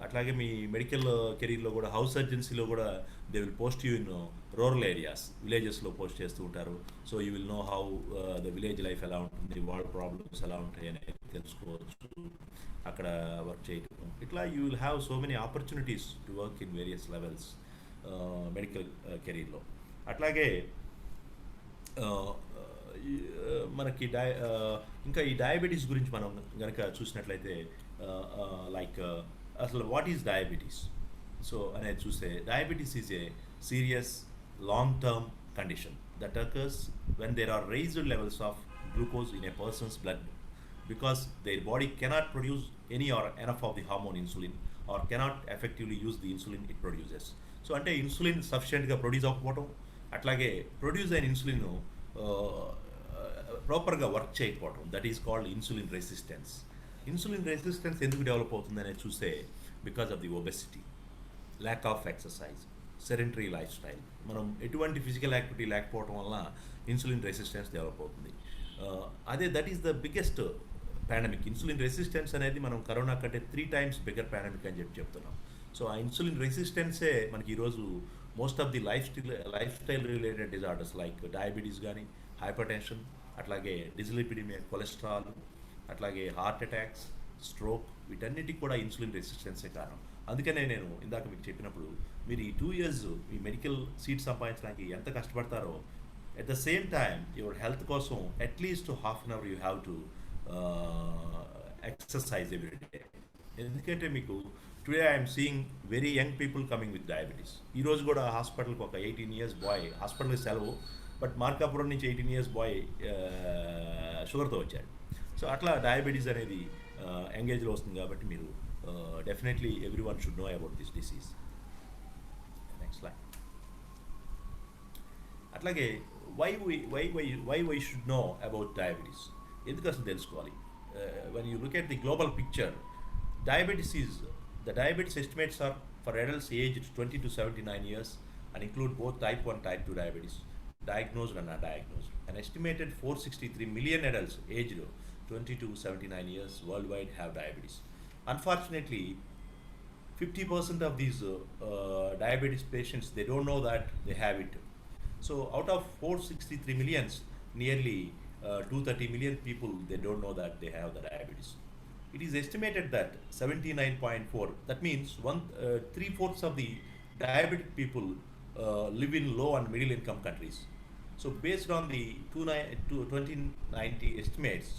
అట్లాగే మీ మెడికల్ కెరీర్లో కూడా హౌస్ సర్జన్సీలో కూడా they will post you in rural areas, విలేజెస్లో పోస్ట్ చేస్తూ ఉంటారు. So you will know how the village life ఎలా ఉంటుంది, వాళ్ళ ప్రాబ్లమ్స్ ఎలా ఉంటాయి అనేది తెలుసుకోవచ్చు, అక్కడ వర్క్ చేయటం. ఇట్లా you will have so many opportunities to work in various levels medical కెరీర్లో. అట్లాగే మనకి ఇంకా ఈ డయాబెటీస్ గురించి మనం కనుక చూసినట్లయితే లైక్ అసలు వాట్ ఈజ్ డయాబెటీస్ సో అనేది చూస్తే, diabetes is a serious long term condition that occurs when there are raised levels of glucose in a person's blood because their body cannot produce any or enough of the hormone insulin or cannot effectively use the insulin it produces. So అంటే insulin సఫిషియెంట్గా produce అవ్వకపోవటం, అట్లాగే produce అయిన insulin ప్రాపర్గా work చేయకపోవడం, that is called insulin resistance. Insulin resistance ఎందుకు develop అవుతుంది అనేది చూస్తే, because of the obesity, lack of exercise, sedentary life style, మనం ఎటువంటి ఫిజికల్ యాక్టివిటీ లేకపోవడం వల్ల ఇన్సులిన్ రెసిస్టెన్స్ డెవలప్ అవుతుంది. అదే that is the biggest pandemic. Insulin resistance అనేది మనం కరోనా కంటే 3 times బిగ్గర్ పాండమిక్ అని చెప్తున్నాం. సో ఆ ఇన్సులిన్ రెసిస్టెన్సే మనకి ఈరోజు most of the life style related disorders like diabetes కానీ, హైపర్ టెన్షన్, అట్లాగే డిజిలిపిడిమియా, కొలెస్ట్రాల్, అట్లాగే హార్ట్ అటాక్స్, స్ట్రోక్, వీటన్నిటికి కూడా ఇన్సులిన్ రెసిస్టెన్సే కారణం. అందుకనే నేను ఇందాక మీకు చెప్పినప్పుడు మీరు ఈ 2 years ఈ మెడికల్ సీట్ సంపాదించడానికి ఎంత కష్టపడతారో, at the same time your health కోసం at least ½ an hour you have to exercise every day. ఎందుకంటే మీకు today I'm seeing very young people coming with diabetes. ఈరోజు కూడా హాస్పిటల్కి ఒక 18 years బాయ్, హాస్పిటల్కి సెలవు, బట్ మార్కాపురం నుంచి 18 years బాయ్ షుగర్తో వచ్చాడు. సో అట్లా డయాబెటీస్ అనేది ఎంగేజ్లో వస్తుంది. కాబట్టి మీరు definitely every one should know about this disease. Next line. అట్లాగే why why should know about diabetes, ఎందుకు అసలు తెలుసుకోవాలి? When you look at the global picture, the diabetes estimates are for adults aged 20 to 79 years and include both type 1 type 2 diabetes, diagnosed and undiagnosed. An estimated 463 million adults aged 20 to 79 years worldwide have diabetes. Unfortunately, 50% of these diabetes patients, they don't know that they have it. So out of 463 millions, nearly 230 million people, they don't know that they have the diabetes. It is estimated that 79.4, that means three-fourths of the diabetic people live in low and middle income countries. So based on the 2090 estimates,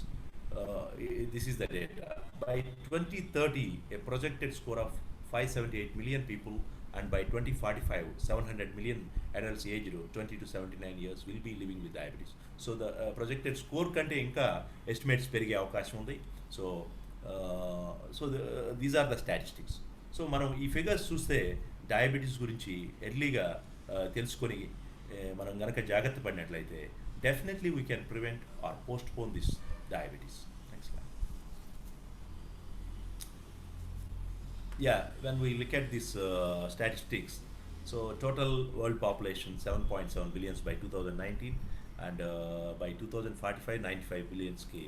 this is the data. By 2030, a projected score of 578 million people, and by 2045, 700 million adults aged 20 to 79 years will be living with diabetes. So the projected score కంటే ఇంకా estimates పెరిగే అవకాశం ఉంది. So these are the statistics. So మనం ఈ figures చూస్తే diabetes గురించి ఎర్లీగా తెలుసుకొని మనం గనక జాగ్రత్త పడినట్లయితే definitely we can prevent or postpone this diabetes. Next slide. Yeah, when we look at these statistics, so total world population 7.7 billions by 2019, and by 2045 95 billions ki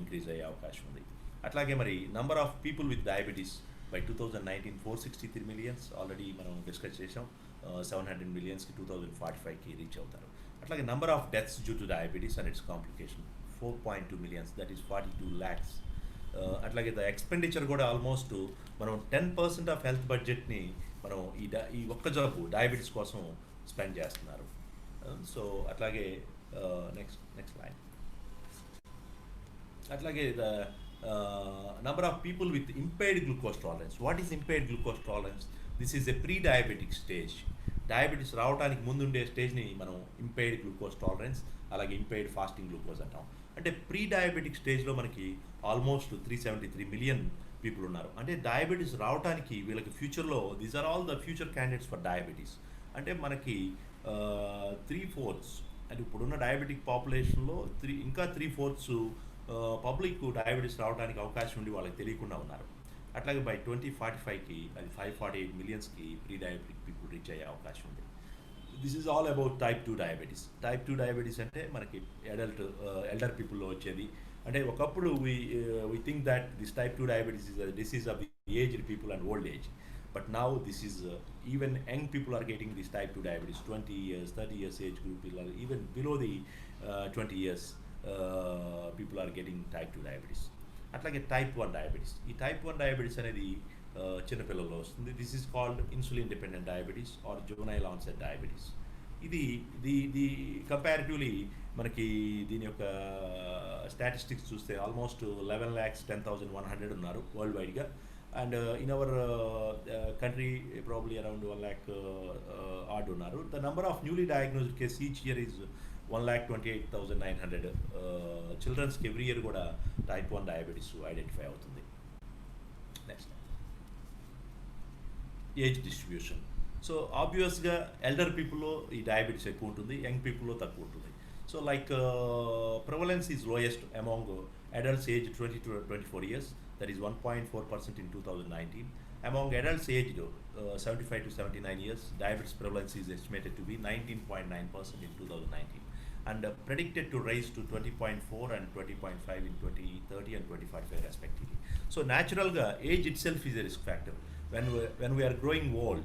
increase అయ్యే అవకాశం ఉంది. అట్లాగే మరి number of people with diabetes by 2019 463 millions already మనం discuss చేసాం. 700 మిలియన్స్కి 2045కి reach అవుతారు. అట్లాగే number of deaths due to diabetes and it's complication 4.2 millions, that is 42 lakhs. అట్లాగే ద ఎక్స్పెండిచర్ కూడా ఆల్మోస్ట్ మనం 10% ఆఫ్ హెల్త్ బడ్జెట్ని మనం ఈ ఒక్క జబ్బు డయాబెటీస్ కోసం స్పెండ్ చేస్తున్నారు. సో అట్లాగే నెక్స్ట్ లైన్. అట్లాగే the number of people with impaired glucose tolerance. What is impaired glucose tolerance? This is a pre diabetic stage. Diabetes రావడానికి ముందుండే స్టేజ్ని మనం ఇంపైర్డ్ గ్లూకోజ్ టాలరెన్స్, అలాగే ఇంపైర్డ్ ఫాస్టింగ్ గ్లూకోజ్ అంటాం. అంటే ప్రీ డయాబెటిక్ స్టేజ్లో మనకి ఆల్మోస్ట్ 373 మిలియన్ పీపుల్ ఉన్నారు. అంటే డయాబెటీస్ రావడానికి వీళ్ళకి ఫ్యూచర్లో these are all the future candidates for diabetes. అంటే మనకి 3/4 అంటే ఇప్పుడున్న డయాబెటిక్ పాపులేషన్లో ఇంకా 3/4 పబ్లిక్ డయాబెటీస్ రావడానికి అవకాశం ఉండి వాళ్ళకి తెలియకుండా ఉన్నారు. అట్లాగే బై 2045కి అది 548 మిలియన్స్కి ప్రీ డయాబెటిక్ పీపుల్ రీచ్ అయ్యే అవకాశం ఉంది. This is all about type 2 diabetes. Type 2 diabetes అంటే మనకి ఎల్డర్ పీపుల్లో వచ్చేది. అంటే ఒకప్పుడు we think that this type 2 diabetes is a disease of the aged people and old age, but now this is even young people are getting this type 2 diabetes. 20 years 30 years age group people are even below the 20 years people are getting type 2 diabetes. అట్లాగే type 1 diabetes. ఈ type 1 diabetes అనేది చిన్నపిల్లల్లో వస్తుంది. This is called insulin dependent diabetes or juvenile onset diabetes. ఇది comparatively మనకి దీని యొక్క statistics చూస్తే ఆల్మోస్ట్ 11,10,100 ఉన్నారు వరల్డ్ వైడ్గా. And in our country probably around 1 lakh odd ఉన్నారు. The number of newly diagnosed case each year is 1,28,900 చిల్డ్రన్స్కి every year కూడా టైప్ 1 డయాబెటీస్ ఐడెంటిఫై అవుతుంది. Next age distribution. సో ఆబ్వియస్గా ఎల్డర్ పీపుల్లో ఈ డయాబెటీస్ ఎక్కువ ఉంటుంది, యంగ్ పీపుల్లో తక్కువ ఉంటుంది. So like prevalence is lowest among adults aged 20 to 24 years, that is 1.4% in 2019. Among adults aged 75 to 79 years, diabetes prevalence is estimated to be 19.9% in 2019, and predicted to rise to 20.4 and 20.5 in 2030 and 2045 respectively. So naturalga age itself is a risk factor. When we are growing old,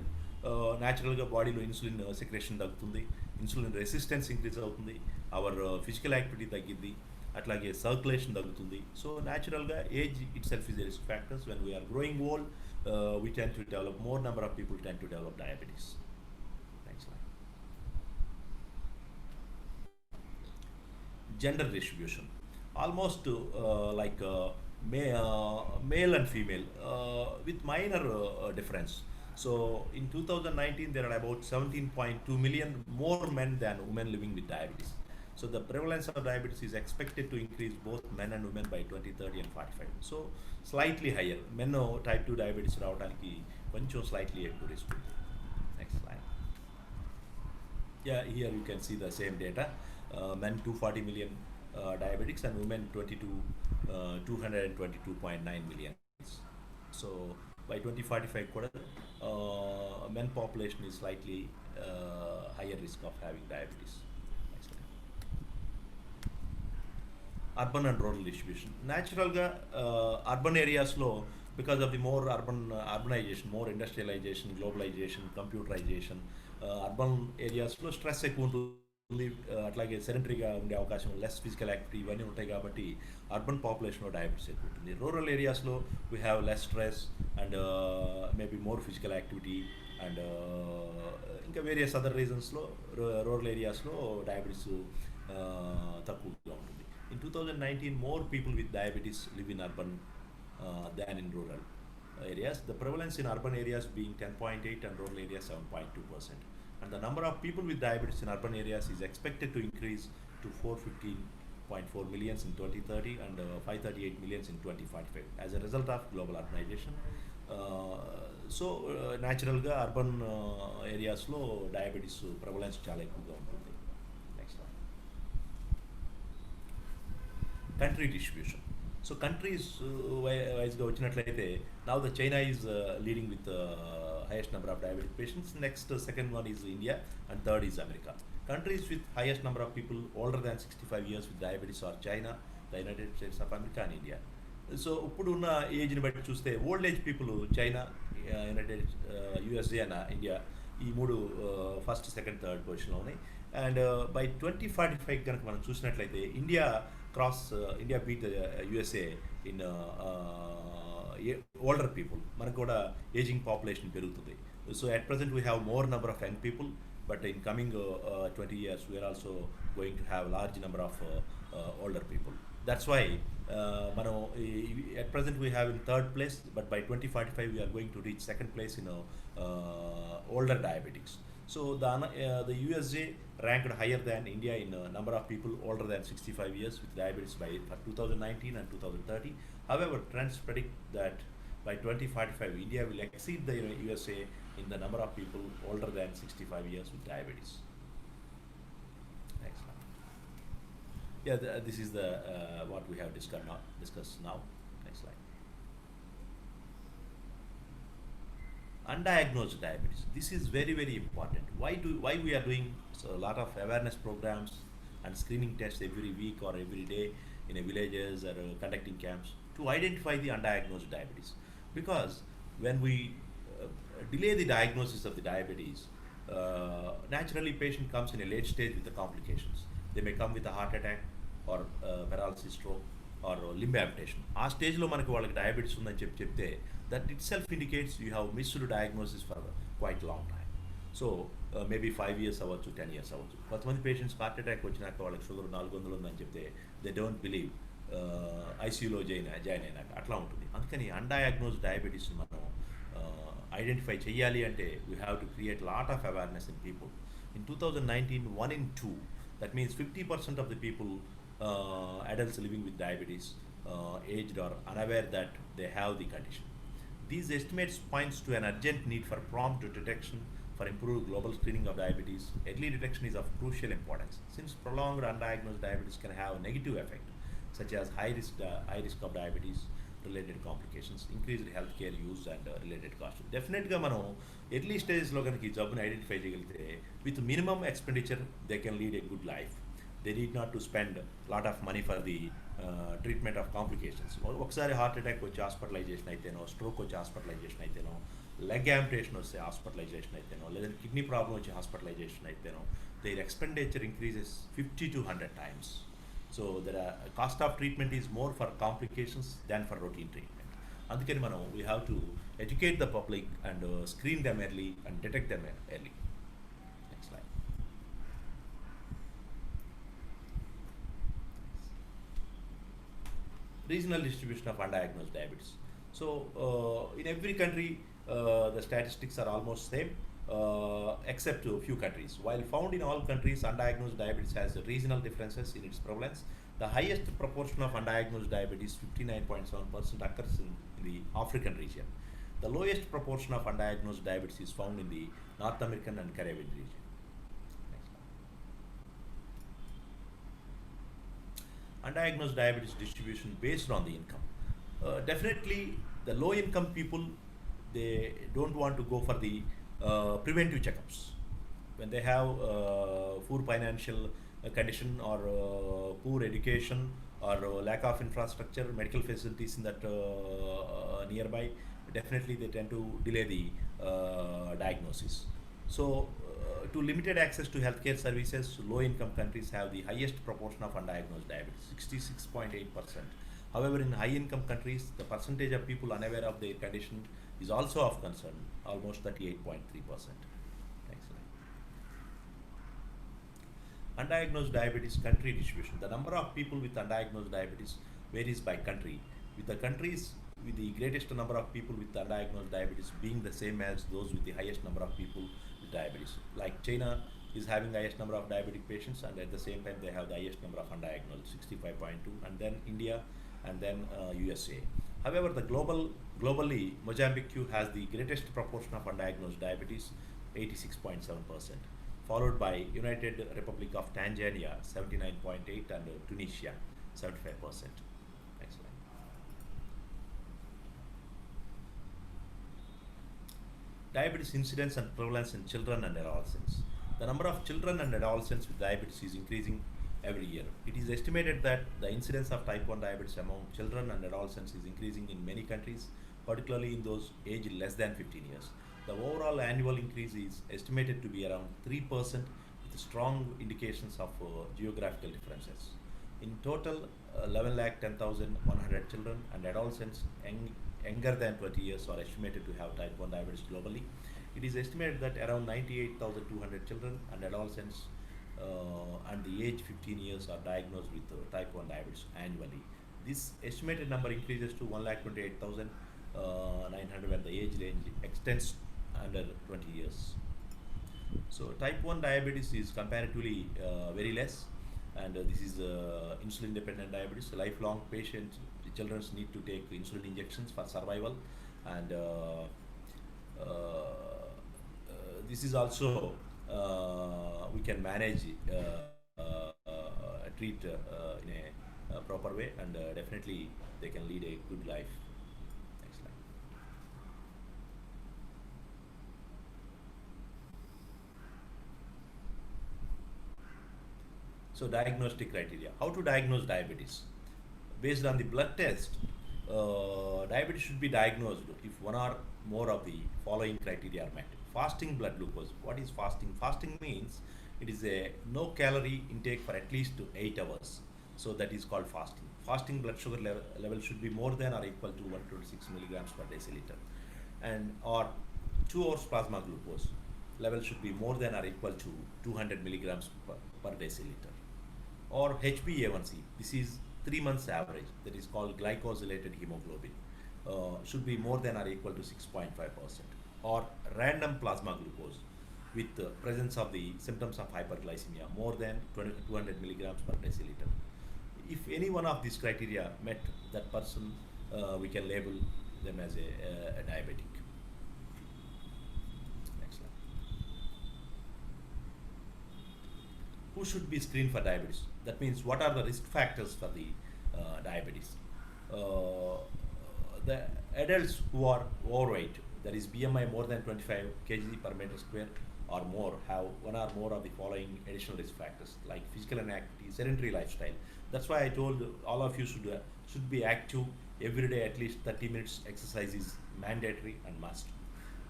న్యాచురల్గా బాడీలో insulin secretion తగ్గుతుంది, insulin resistance increase అవుతుంది, our physical activity తగ్గిద్ది, అట్లాగే circulation తగ్గుతుంది. So న్యాచురల్గా age itself is a risk factors. When we are growing old we tend to develop, more number of people tend to develop diabetes. Gender distribution almost like male and female with minor difference. So in 2019 there are about 17.2 million more men than women living with diabetes. So the prevalence of diabetes is expected to increase both men and women by 2030 and 45. So slightly higher. Men type 2 diabetes రావడానికి కొంచెం slightly ఎక్కువ risk. Next slide. Yeah, here you can see the same data. Men 240 million diabetics and women 222.9 million. So by 2045 కూడా men population is slightly higher risk of having diabetes. Next slide. Urban and rural distribution. Naturalగా urban ఏరియాస్లో because of the more urbanization, more industrialization, globalization, computerization, urban ఏరియాస్లో stress ఎక్కువ ఉంటుంది. అట్లాగే సెడెంటరీగా ఉండే అవకాశం, less physical activity ఇవన్నీ ఉంటాయి కాబట్టి అర్బన్ పాపులేషన్లో డయాబెటీస్ ఎక్కువ ఉంటుంది. రూరల్ ఏరియాస్లో we have less stress and maybe more physical activity and ఇంకా వేరియస్ అదర్ రీజన్స్లో రూరల్ ఏరియాస్లో డయాబెటీస్ తక్కువగా ఉంటుంది. In 2019, more people with diabetes live in urban than in rural areas. The prevalence in urban areas being 10.8 and rural areas 7.2%. And the number of people with diabetes in urban areas is expected to increase to 415.4 millions in 2030 and 538 millions in 2045 as a result of global urbanization. Naturalగా urban ఏరియాస్లో diabetes prevalence చాలా ఎక్కువగా ఉంటుంది. Country distribution. So countries వైజ్గా వచ్చినట్లయితే now the China is leading with highest number of diabetic patients. Next, second one is India and third is America. Countries with highest number of people older than 65 years with diabetes are China, the United States of America and India. So ఇప్పుడున్న ఏజ్ని బట్టి చూస్తే old age people China, United USA and India ఈ మూడు first, second, third పొజిషన్లో ఉన్నాయి. And by 2045 కనుక మనం చూసినట్లయితే India beat the USA in older people. మనకు కూడా ఏజింగ్ పాపులేషన్ పెరుగుతుంది. So at present we have more number of young people, but in coming 20 years we are also going to have large number of older people. That's why మనం at present we have in third place, but by 2045 we are going to reach second place in older diabetics. So the USA ranked higher than India in number of people older than 65 years with diabetes for 2019 and 2030. However, trends predict that by 2045 India will exceed the USA in the number of people older than 65 years with diabetes. Next slide. Yeah, this is the what we have discussed now. Next slide. Undiagnosed diabetes. This is very, very important. Why we are doing a lot of awareness programs and screening tests every week or every day in villages or conducting camps to identify the undiagnosed diabetes? Because when we delay the diagnosis of the diabetes, naturally patient comes in a late stage with the complications. They may come with a heart attack or paralysis, stroke or limb amputation. ఆ స్టేజ్లో మనకి వాళ్ళకి diabetes ఉందని చెప్తే that itself indicates you have missed diagnosis for quite long time. So maybe 5 years అవ్వచ్చు, 10 years అవ్వచ్చు. కొంతమంది patients heart attack వచ్చినాక వాళ్ళకి షుగర్ 400 ఉందని చెప్తే దే డోంట్ బిలీవ్, ఐసీయూలో జాయిన్ అయినాక అట్లా ఉంటుంది. అందుకని అన్డయాగ్నోస్డ్ డయాబెటీస్ మనం ఐడెంటిఫై చేయాలి అంటే we have to create lot of awareness in people. In 2019 1 in 2, that means 50% of the people adults living with diabetes aged or unaware that they have the condition. These estimates points to an urgent need for prompt detection for improved global screening of diabetes. Early detection is of crucial importance since prolonged undiagnosed diabetes can have a negative effect such as high risk of diabetes related complications, increased healthcare use and related costs. Definitely మనం early స్టేజ్లో కనుక ఈ జబ్బుని identify చేయగలిగితే with minimum expenditure they can lead a good life. They need not to spend lot of money for the treatment of complications. ఒకసారి heart attack వచ్చి hospitalisation అయితేనో, stroke వచ్చి hospitalisation అయితేనో, leg amputation వస్తే hospitalisation అయితేనో, లేదా kidney problem వచ్చి hospitalisation అయితేనో, their expenditure increases 50 to 100 times. So the cost of treatment is more for complications than for routine treatment. అందుకని మనం we have to educate the public and screen them early and detect them early. Regional distribution of undiagnosed diabetes. So in every country the statistics are almost same except to a few countries. While found in all countries, undiagnosed diabetes has regional differences in its prevalence. The highest proportion of undiagnosed diabetes, 59.7%, occurs in the African region. The lowest proportion of undiagnosed diabetes is found in the North American and Caribbean region. Undiagnosed diabetes distribution based on the income. Definitely the low income people they don't want to go for the preventive checkups. When they have poor financial condition or poor education or lack of infrastructure, medical facilities in that nearby, definitely they tend to delay the diagnosis. So, to limited access to healthcare services, low-income countries have the highest proportion of undiagnosed diabetes, 66.8%. However, in high-income countries, the percentage of people unaware of their condition is also of concern, almost 38.3%. Thanks. Undiagnosed diabetes country distribution. The number of people with undiagnosed diabetes varies by country, with the countries with the greatest number of people with undiagnosed diabetes being the same as those with the highest number of people with diabetes. Like China is having the highest number of diabetic patients, and at the same time they have the highest number of undiagnosed, 65.2, and then India, and then USA. However, globally, Mozambique has the greatest proportion of undiagnosed diabetes, 86.7%, followed by United Republic of Tanzania, 79.8, and Tunisia, 75%. Excellent. Diabetes incidence and prevalence in children and adolescents. The number of children and adolescents with diabetes is increasing every year. It is estimated that the incidence of type 1 diabetes among children and adolescents is increasing in many countries, particularly in those aged less than 15 years. The overall annual increase is estimated to be around 3% with strong indications of geographical differences. In total, 11,10,100 children and adolescents younger than 20 years are estimated to have type 1 diabetes globally. It is estimated that around 98,200 children and adolescents and the age 15 years are diagnosed with type 1 diabetes annually. This estimated number increases to 1,28,900 when the age range extends under 20 years. So type 1 diabetes is comparatively very less, and this is insulin dependent diabetes. Lifelong patients, the children need to take insulin injections for survival, and this is also we can manage treat in a proper way, and definitely they can lead a good life. Next slide. So diagnostic criteria. How to diagnose diabetes? Based on the blood test, diabetes should be diagnosed if one or more of the following criteria are met. Fasting blood glucose. What is fasting? Fasting means it is a no calorie intake for at least 8 hours. So that is called fasting. Fasting blood sugar level should be more than or equal to 126 milligrams per deciliter. And or 2 hours plasma glucose level should be more than or equal to 200 milligrams per deciliter. Or HbA1c. This is 3 months average. That is called glycosylated hemoglobin. Should be more than or equal to 6.5%. Or random plasma glucose with the presence of the symptoms of hyperglycemia more than 200 milligrams per deciliter. If any one of these criteria met, that person we can label them as a diabetic. Next slide. Who should be screened for diabetes? That means what are the risk factors for the diabetes? The adults who are overweight, that is BMI more than 25 kg per meter square or more, have one or more of the following additional risk factors like physical inactivity, sedentary lifestyle. That's why I told all of you should be active every day. At least 30 minutes exercise is mandatory and must.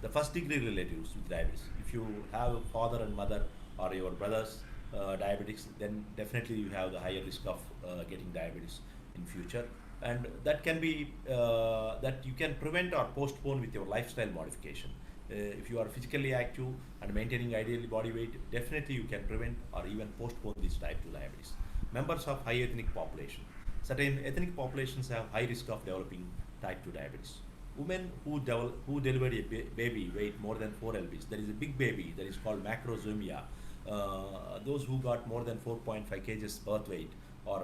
The first degree relatives with diabetes. If you have a father and mother or your brothers diabetics, then definitely you have the higher risk of getting diabetes in future, and that can be that you can prevent or postpone with your lifestyle modification. If you are physically active and maintaining ideal body weight, definitely you can prevent or even postpone this type 2 diabetes. Members of high ethnic population. Certain ethnic populations have high risk of developing type 2 diabetes. Women who delivered a baby weight more than 4 lbs, there is a big baby that is called macrosomia. Those who got more than 4.5 kgs birth weight, or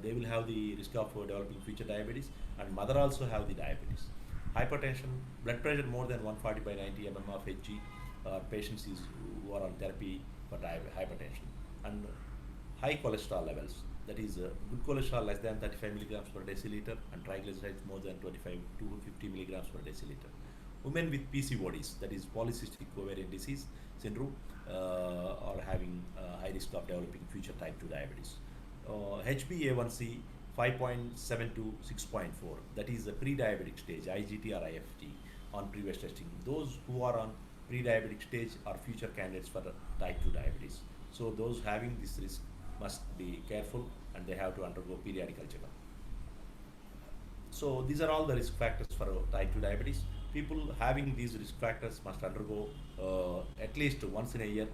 they will have the risk of developing future diabetes, and mother also have the diabetes. Hypertension, blood pressure more than 140 by 90 mm of Hg, patients who are on therapy for hypertension, and high cholesterol levels. that is good cholesterol less than 35 milligrams per deciliter and triglycerides more than 25 to 50 milligrams per deciliter. Women with PCODs, that is polycystic ovarian disease syndrome, are having high risk of developing future type 2 diabetes. HbA1c 5.7 to 6.4, that is the pre-diabetic stage, IGT or IFT, on previous testing. Those who are on pre-diabetic stage are future candidates for type 2 diabetes. So those having this risk must be careful and they have to undergo periodical checkup. So these are all the risk factors for type 2 diabetes. People having these risk factors must undergo at least once in a year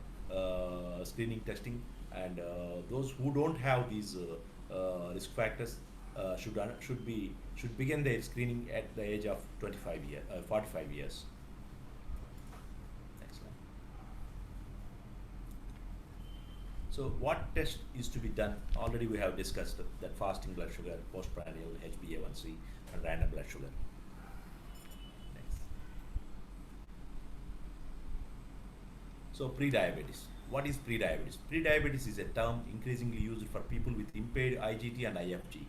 screening testing, and those who don't have these risk factors should begin their screening at the age of 45 years. Next slide. So what test is to be done? Already we have discussed that fasting blood sugar, postprandial, HbA1c, and random blood sugar. Next. So pre-diabetes. What is pre-diabetes? Pre-diabetes is a term increasingly used for people with impaired IGT and IFG.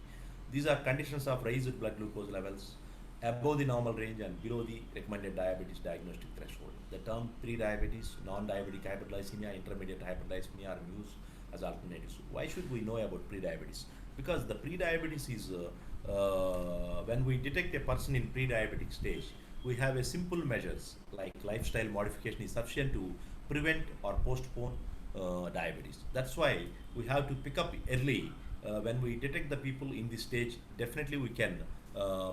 These are conditions of raised blood glucose levels above the normal range and below the recommended diabetes diagnostic threshold. The term pre-diabetes, non-diabetic hyperglycemia, intermediate hyperglycemia are used as alternatives. Why should we know about pre-diabetes? Because the pre-diabetes is when we detect a person in pre-diabetic stage, we have a simple measures like lifestyle modification is sufficient to prevent or postpone diabetes. That's why we have to pick up early. When we detect the people in this stage, definitely we can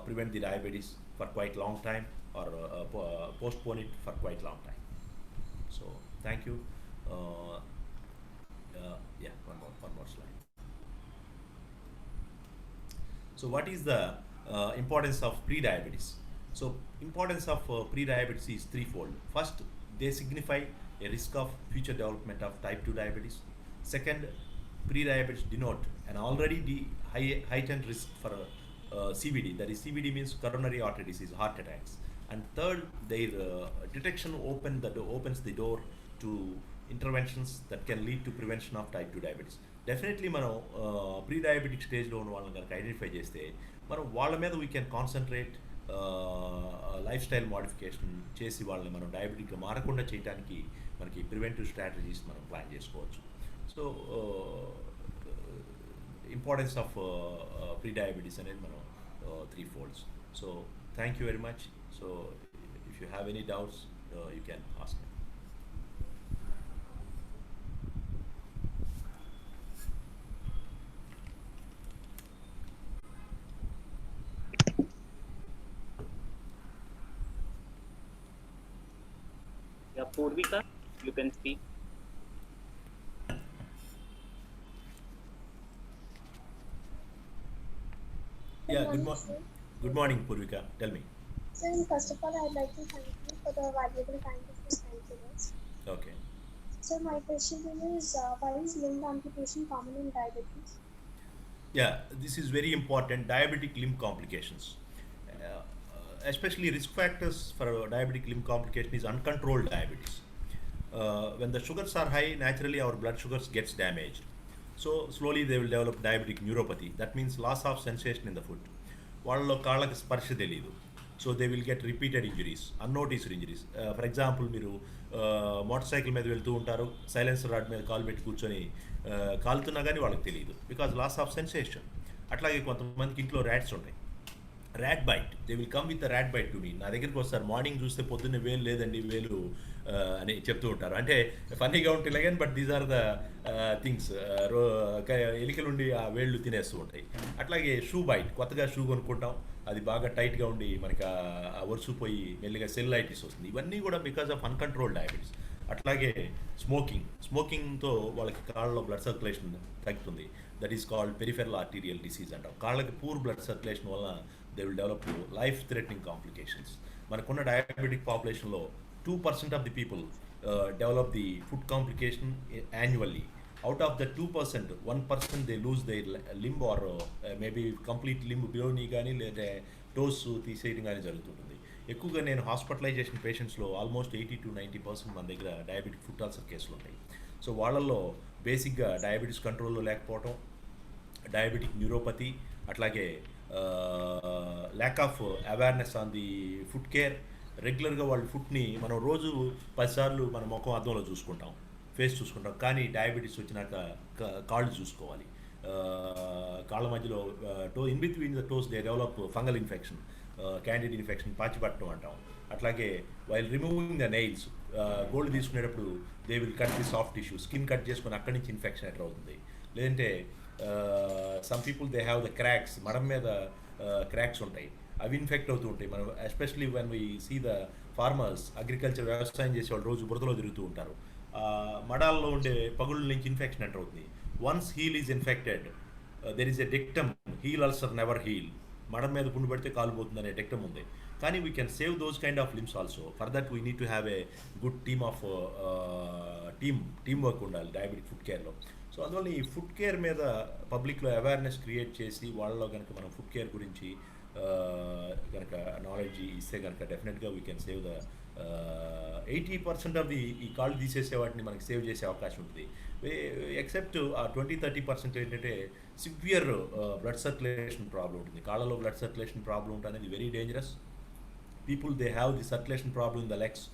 prevent the diabetes for quite long time or postpone it for quite long time. So thank you. Yeah, one more slide. So what is the importance of pre-diabetes? So importance of pre-diabetes is threefold. First, they signify a risk of future development of type 2 diabetes. Second, pre-diabetes denote an already heightened risk for CVD. That is, CVD means coronary artery disease, heart attacks. And third, their detection opens the door to interventions that can lead to prevention of type 2 diabetes. Definitely మనం pre diabetic స్టేజ్లో ఉన్న వాళ్ళని కనుక identify చేస్తే మనం వాళ్ళ మీద we can concentrate life style modification చేసి వాళ్ళని మనం డయాబెటిక్గా మారకుండా చేయడానికి మనకి ప్రివెంటివ్ స్ట్రాటజీస్ మనం ప్లాన్ చేసుకోవచ్చు. So importance of pre diabetes అనేది మనం three folds. So thank you very much. So if you have any doubts you can ask. Yeah, Purvika, you can speak. Yeah, good morning, Purvika. Tell me. So, first of all, I'd like to thank you for the valuable time that you spent with us. Okay. So, my question to you is, why is limb amputation common in diabetes? Yeah, this is very important. Diabetic limb complications. Especially risk factors for diabetic limb complication is uncontrolled diabetes. When the sugars are high, naturally our blood sugars gets damaged. So slowly they will develop diabetic neuropathy. That means loss of sensation in the foot. వాళ్ళలో కాళ్ళకి స్పర్శ తెలియదు. So they will get repeated injuries, unnoticed injuries. For example మీరు motor cycle మీద వెళ్తూ ఉంటారు, silencer rod మీద కాలు పెట్టి కూర్చొని కాలుతున్నా కానీ వాళ్ళకి తెలియదు, బికాజ్ లాస్ ఆఫ్ సెన్సేషన్. అట్లాగే కొంతమందికి ఇంట్లో ర్యాట్స్ ఉంటాయి, rat bite, they will come with rat bite to me. నా దగ్గరికి వస్తారు, మార్నింగ్ చూస్తే పొద్దున్నే వేలు లేదండి, వేలు అని చెప్తూ ఉంటారు. అంటే ఫన్నీగా ఉంటుంది కానీ but these are the things. ఎలికలుండి ఆ వేళ్ళు తినేస్తూ ఉంటాయి. అట్లాగే షూ బైట్, కొత్తగా షూ కొనుక్కుంటాం, అది బాగా టైట్గా ఉండి మనకి ఆ వరుసపోయి మెల్లిగా సెల్యులైటిస్ వస్తుంది. ఇవన్నీ కూడా బికాజ్ ఆఫ్ అన్కంట్రోల్ డయాబెటీస్. అట్లాగే స్మోకింగ్తో వాళ్ళకి కాళ్ళలో బ్లడ్ సర్క్యులేషన్ తగ్గుతుంది. That is called peripheral arterial disease అంటాం. కాళ్ళకి పూర్ బ్లడ్ సర్క్యులేషన్ వల్ల they will develop life threatening complications. మనకున్న diabetic పాపులేషన్లో 2% of the people develop the foot complication annually. Out of the 2%, 1% they lose their limb or maybe complete limb బిలోని కానీ లేదా toes తీసేయడం కానీ జరుగుతుంటుంది. ఎక్కువగా నేను హాస్పిటలైజేషన్ పేషెంట్స్లో ఆల్మోస్ట్ 80 to 90% మన దగ్గర డయాబెటిక్ ఫుట్ అల్సర్ కేసులు ఉంటాయి. సో వాళ్ళల్లో బేసిక్గా డయాబెటీస్ కంట్రోల్లో లేకపోవడం, డయాబెటిక్ న్యూరోపతి, అట్లాగే lack of awareness on the food care. రెగ్యులర్గా వాళ్ళ ఫుడ్ని మనం రోజు 10 సార్లు మన ముఖం అద్దంలో చూసుకుంటాం, ఫేస్ చూసుకుంటాం, కానీ డయాబెటీస్ వచ్చినాక కాళ్ళు చూసుకోవాలి. కాళ్ళ మధ్యలో in between the toes they develop fungal infection, candid infection, పాచిపట్టడం అంటాం. అట్లాగే వైల్ రిమూవింగ్ ద నెయిల్స్, గోల్డ్ తీసుకునేటప్పుడు they will cut the soft tissue, skin cut చేసుకొని అక్కడి నుంచి ఇన్ఫెక్షన్ ఎట్లా అవుతుంది. లేదంటే some people they have the cracks, మడం మీద క్రాక్స్ ఉంటాయి, అవి ఇన్ఫెక్ట్ అవుతూ ఉంటాయి. మనం especially when we see the farmers, agriculture వ్యవసాయం చేసే వాళ్ళు రోజు బురదలో తిరుగుతూ ఉంటారు. మడాల్లో ఉండే పగుళ్ళ నుంచి ఇన్ఫెక్షన్ ఎంటర్ అవుతుంది. Once heel is infected, there is a dictum, heel ulcer never heal. మడం మీద పుండు పెడితే కాలు పోతుంది అనే డిక్టమ్ ఉంది. కానీ we can save those kind of limbs also. For that we need to have a good team work ఉండాలి డయాబెటిక్ ఫుడ్ కేర్లో. సో అందువల్ల ఈ ఫుడ్ కేర్ మీద పబ్లిక్లో అవేర్నెస్ క్రియేట్ చేసి వాళ్ళలో కనుక మనం ఫుడ్ కేర్ గురించి కనుక నాలెడ్జ్ ఇస్తే కనుక డెఫినెట్గా we can save the 80% of the ఈ కాళ్ళు తీసేసే వాటిని మనకి సేవ్ చేసే అవకాశం ఉంటుంది. ఎక్సెప్ట్ ఆ 20-30% ఏంటంటే సివియర్ బ్లడ్ సర్క్యులేషన్ ప్రాబ్లం ఉంటుంది. కాళ్ళలో బ్లడ్ సర్క్యులేషన్ ప్రాబ్లం ఉంటుంది, అనేది very dangerous. People they have the circulation problem in the legs,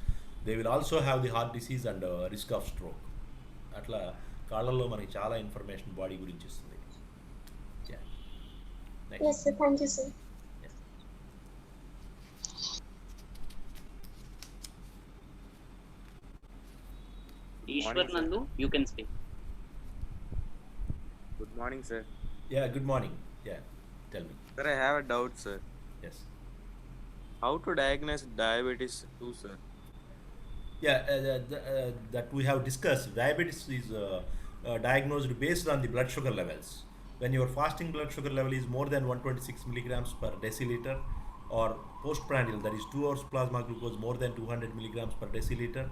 they will also have the heart disease and risk of stroke. అట్లా కాళ్ళల్లో మనకి చాలా ఇన్ఫర్మేషన్ బాడీ గురించి ఇస్తుంది. Yes, sir. Thank you, sir. Ishwar Nandu, you can speak. Good morning, sir. Yeah, good morning. Yeah, tell me. Sir, I have a doubt, sir. Yes. How to diagnose diabetes too, sir? Yeah, that we have discussed. Diabetes is diagnosed based on the blood sugar levels. When your fasting blood sugar level is more than 126 milligrams per deciliter, or postprandial, that is 2 hours plasma glucose more than 200 milligrams per deciliter,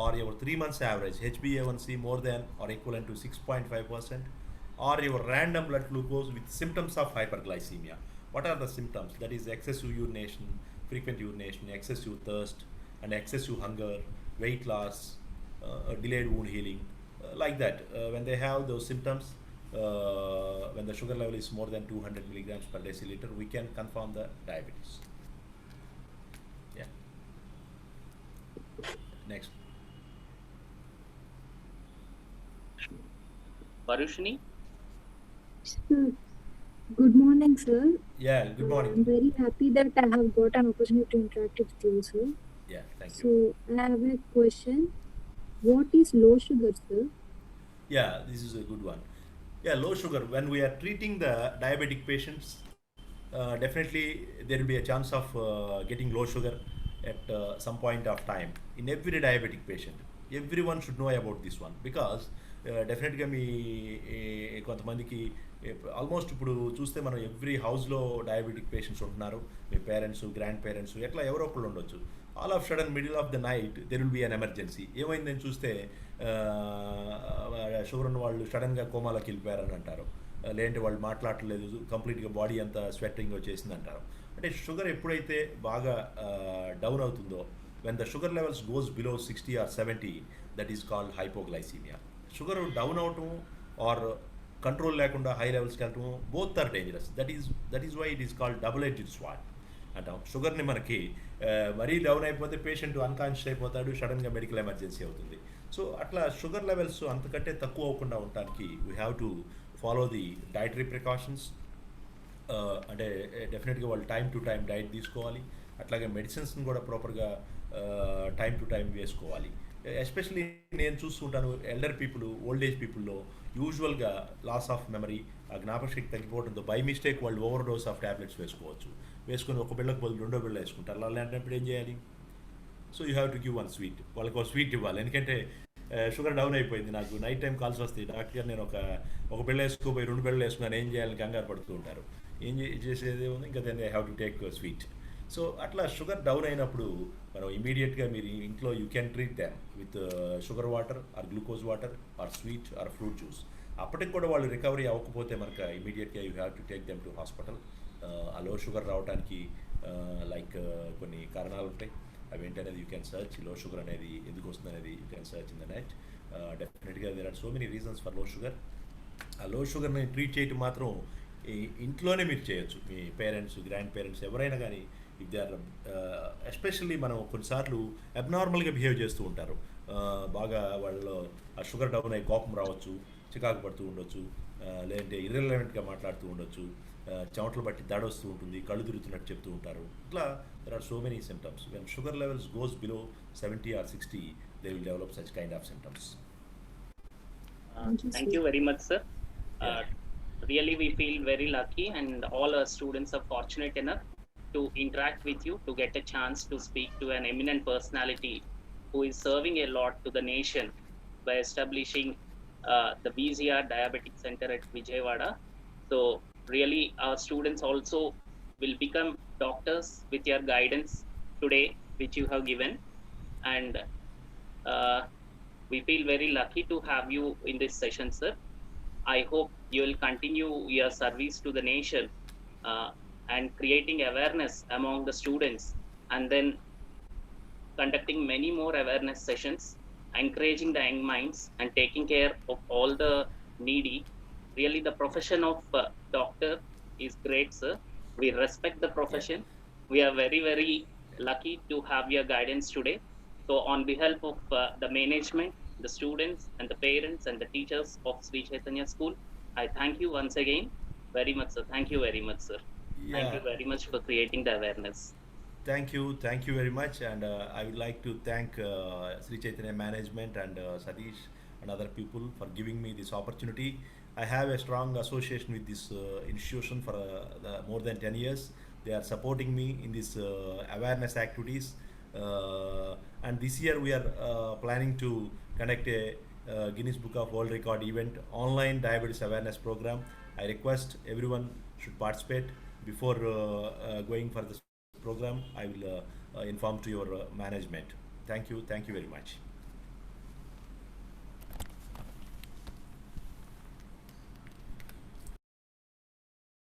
or your 3 months average HbA1c more than or equivalent to 6.5%, or your random blood glucose with symptoms of hyperglycemia. What are the symptoms? That is excessive urination, frequent urination, excessive thirst, and excessive hunger, weight loss, delayed wound healing, like that. When they have those symptoms, when the sugar level is more than 200 milligrams per deciliter, we can confirm the diabetes. Yeah. Next. Varushni, Sir, good morning, sir. Yeah, good I'm morning. very happy that I have got an opportunity to interact with you, sir. Yeah, thank you. So, I have a question. What is low sugar, sir? Yeah, this is a good one. Yeah, low sugar. When we are treating the diabetic patients, definitely there will be a chance of getting low sugar at some point of time in every diabetic patient. Everyone should know about this one, because డెఫినెట్గా మీ కొంతమందికి almost ఇప్పుడు చూస్తే మనం every హౌస్లో diabetic patients ఉంటున్నారు. మీ parents, grand parents, ఎట్లా ఎవరో ఒకళ్ళు ఉండొచ్చు. All of sudden middle of the night there will be an emergency. ఏమైందని చూస్తే షుగర్ ఉన్న వాళ్ళు సడన్గా కోమాలోకి వెళ్ళిపోయారని అంటారు. లేదంటే వాళ్ళు మాట్లాడలేదు, కంప్లీట్గా బాడీ అంతా స్వెట్టింగ్ వచ్చేసింది అంటారు. అంటే షుగర్ ఎప్పుడైతే బాగా డౌన్ అవుతుందో, when the sugar levels goes below 60 or 70, that is called hypoglycaemia. Sugar down అవటం ఆర్ కంట్రోల్ లేకుండా హై లెవెల్స్కి వెళ్ళటం, both are dangerous. That is why it is called double edged sword అంటాం. షుగర్ని మనకి మరీ డౌన్ అయిపోతే పేషెంట్ అన్కాన్షియస్ అయిపోతాడు, సడన్గా మెడికల్ ఎమర్జెన్సీ అవుతుంది. సో అట్లా షుగర్ లెవెల్స్ అంతకంటే తక్కువ అవ్వకుండా ఉండటానికి we have to follow the dietary precautions. అంటే డెఫినెట్గా వాళ్ళు టైం టు టైం డైట్ తీసుకోవాలి. అట్లాగే మెడిసిన్స్ని కూడా ప్రాపర్గా టైం టు టైం వేసుకోవాలి. ఎస్పెషలీ నేను చూస్తుంటాను ఎల్డర్ పీపుల్, ఓల్డ్ ఏజ్ పీపుల్లో యూజువల్గా లాస్ ఆఫ్ మెమరీ, ఆ జ్ఞాపకశక్తి తగ్గిపోవడంతో బై మిస్టేక్ వాళ్ళు ఓవర్ డోస్ ఆఫ్ ట్యాబ్లెట్స్ వేసుకోవచ్చు. వేసుకొని ఒక బిళ్ళకు బదులు 2వ బిళ్ళ వేసుకుంటారు. అలాంటప్పుడు ఏం చేయాలి? So you have to give one sweet. వాళ్ళకి ఒక స్వీట్ ఇవ్వాలి. ఎందుకంటే షుగర్ డౌన్ అయిపోయింది, నాకు నైట్ టైం కాల్స్ వస్తాయి, డాక్టర్ గారు నేను ఒక బిళ్ళ వేసుకోపోయి 2 బిళ్ళలు వేసుకున్నాను, ఏం చేయాలని కంగారు పడుతూ ఉంటారు. ఏం చేసేది ఉంది, ఇంకా then I have to take sweet. So అట్లా షుగర్ డౌన్ అయినప్పుడు మనం ఇమీడియట్గా మీరు ఇంట్లో you can treat them with sugar water or glucose water or sweet or fruit juice. అప్పటికి కూడా వాళ్ళు రికవరీ అవ్వకపోతే మనకు ఇమీడియట్గా you have to take them to hospital. ఆ లో షుగర్ రావడానికి లైక్ కొన్ని కారణాలు ఉంటాయి. అవి ఏంటనేది you can search. Low sugar అనేది ఎందుకు వస్తుంది అనేది you can search in the net. డెఫినెట్గా there are so many reasons for low sugar. ఆ లో షుగర్ని ట్రీట్ చేయటం మాత్రం ఇంట్లోనే మీరు చేయొచ్చు. మీ పేరెంట్స్, గ్రాండ్ పేరెంట్స్ ఎవరైనా కానీ ఇఫ్ దే ఆర్ ఎస్పెషల్లీ మనం కొన్నిసార్లు అబ్నార్మల్గా బిహేవ్ చేస్తూ ఉంటారు. బాగా వాళ్ళలో ఆ షుగర్ డౌన్ అయ్యి కోపం రావచ్చు, చికాకు పడుతూ ఉండొచ్చు, లేదంటే ఇర్రెలవెంట్గా మాట్లాడుతూ ఉండొచ్చు, చెమటలు బట్టి దడొస్తూ ఉంటుంది, కళ్ళు తిరుగుతున్నట్టు చెప్తూ ఉంటారు. ఇట్లా there are so many symptoms. When sugar levels goes below 70 or 60, they will develop such kind of symptoms. Thank you very much, sir. Uh, Really, we feel very lucky, and all our students are fortunate enough to interact with you, to get a chance to speak to an eminent personality who is serving a lot to the nation by establishing the VZR Diabetic Center at Vijayawada. So, really, our students also will become doctors with your guidance today, which you have given, and uh, we feel very lucky to have you in this session, sir. I hope you will continue your service to the nation and creating awareness among the students, and then conducting many more awareness sessions, encouraging the young minds and taking care of all the needy. Really, the profession of doctor is great, sir. We respect the profession. We are very, very lucky to have your guidance today. So, on behalf of the management, the students, and the parents and the teachers of Sri Chaitanya School, I thank you once again very much, sir. Thank you very much, sir. Thank you very much for creating the awareness. Thank you very much, and I would like to thank Sri Chaitanya management and Satish and other people for giving me this opportunity. I have a strong association with this institution for more than 10 years. They are supporting me in this awareness activities, and this year we are planning to conduct a Guinness Book of World Record event, online diabetes awareness program. I request everyone should participate. Before going for this program, I will inform to your management. Thank you very much.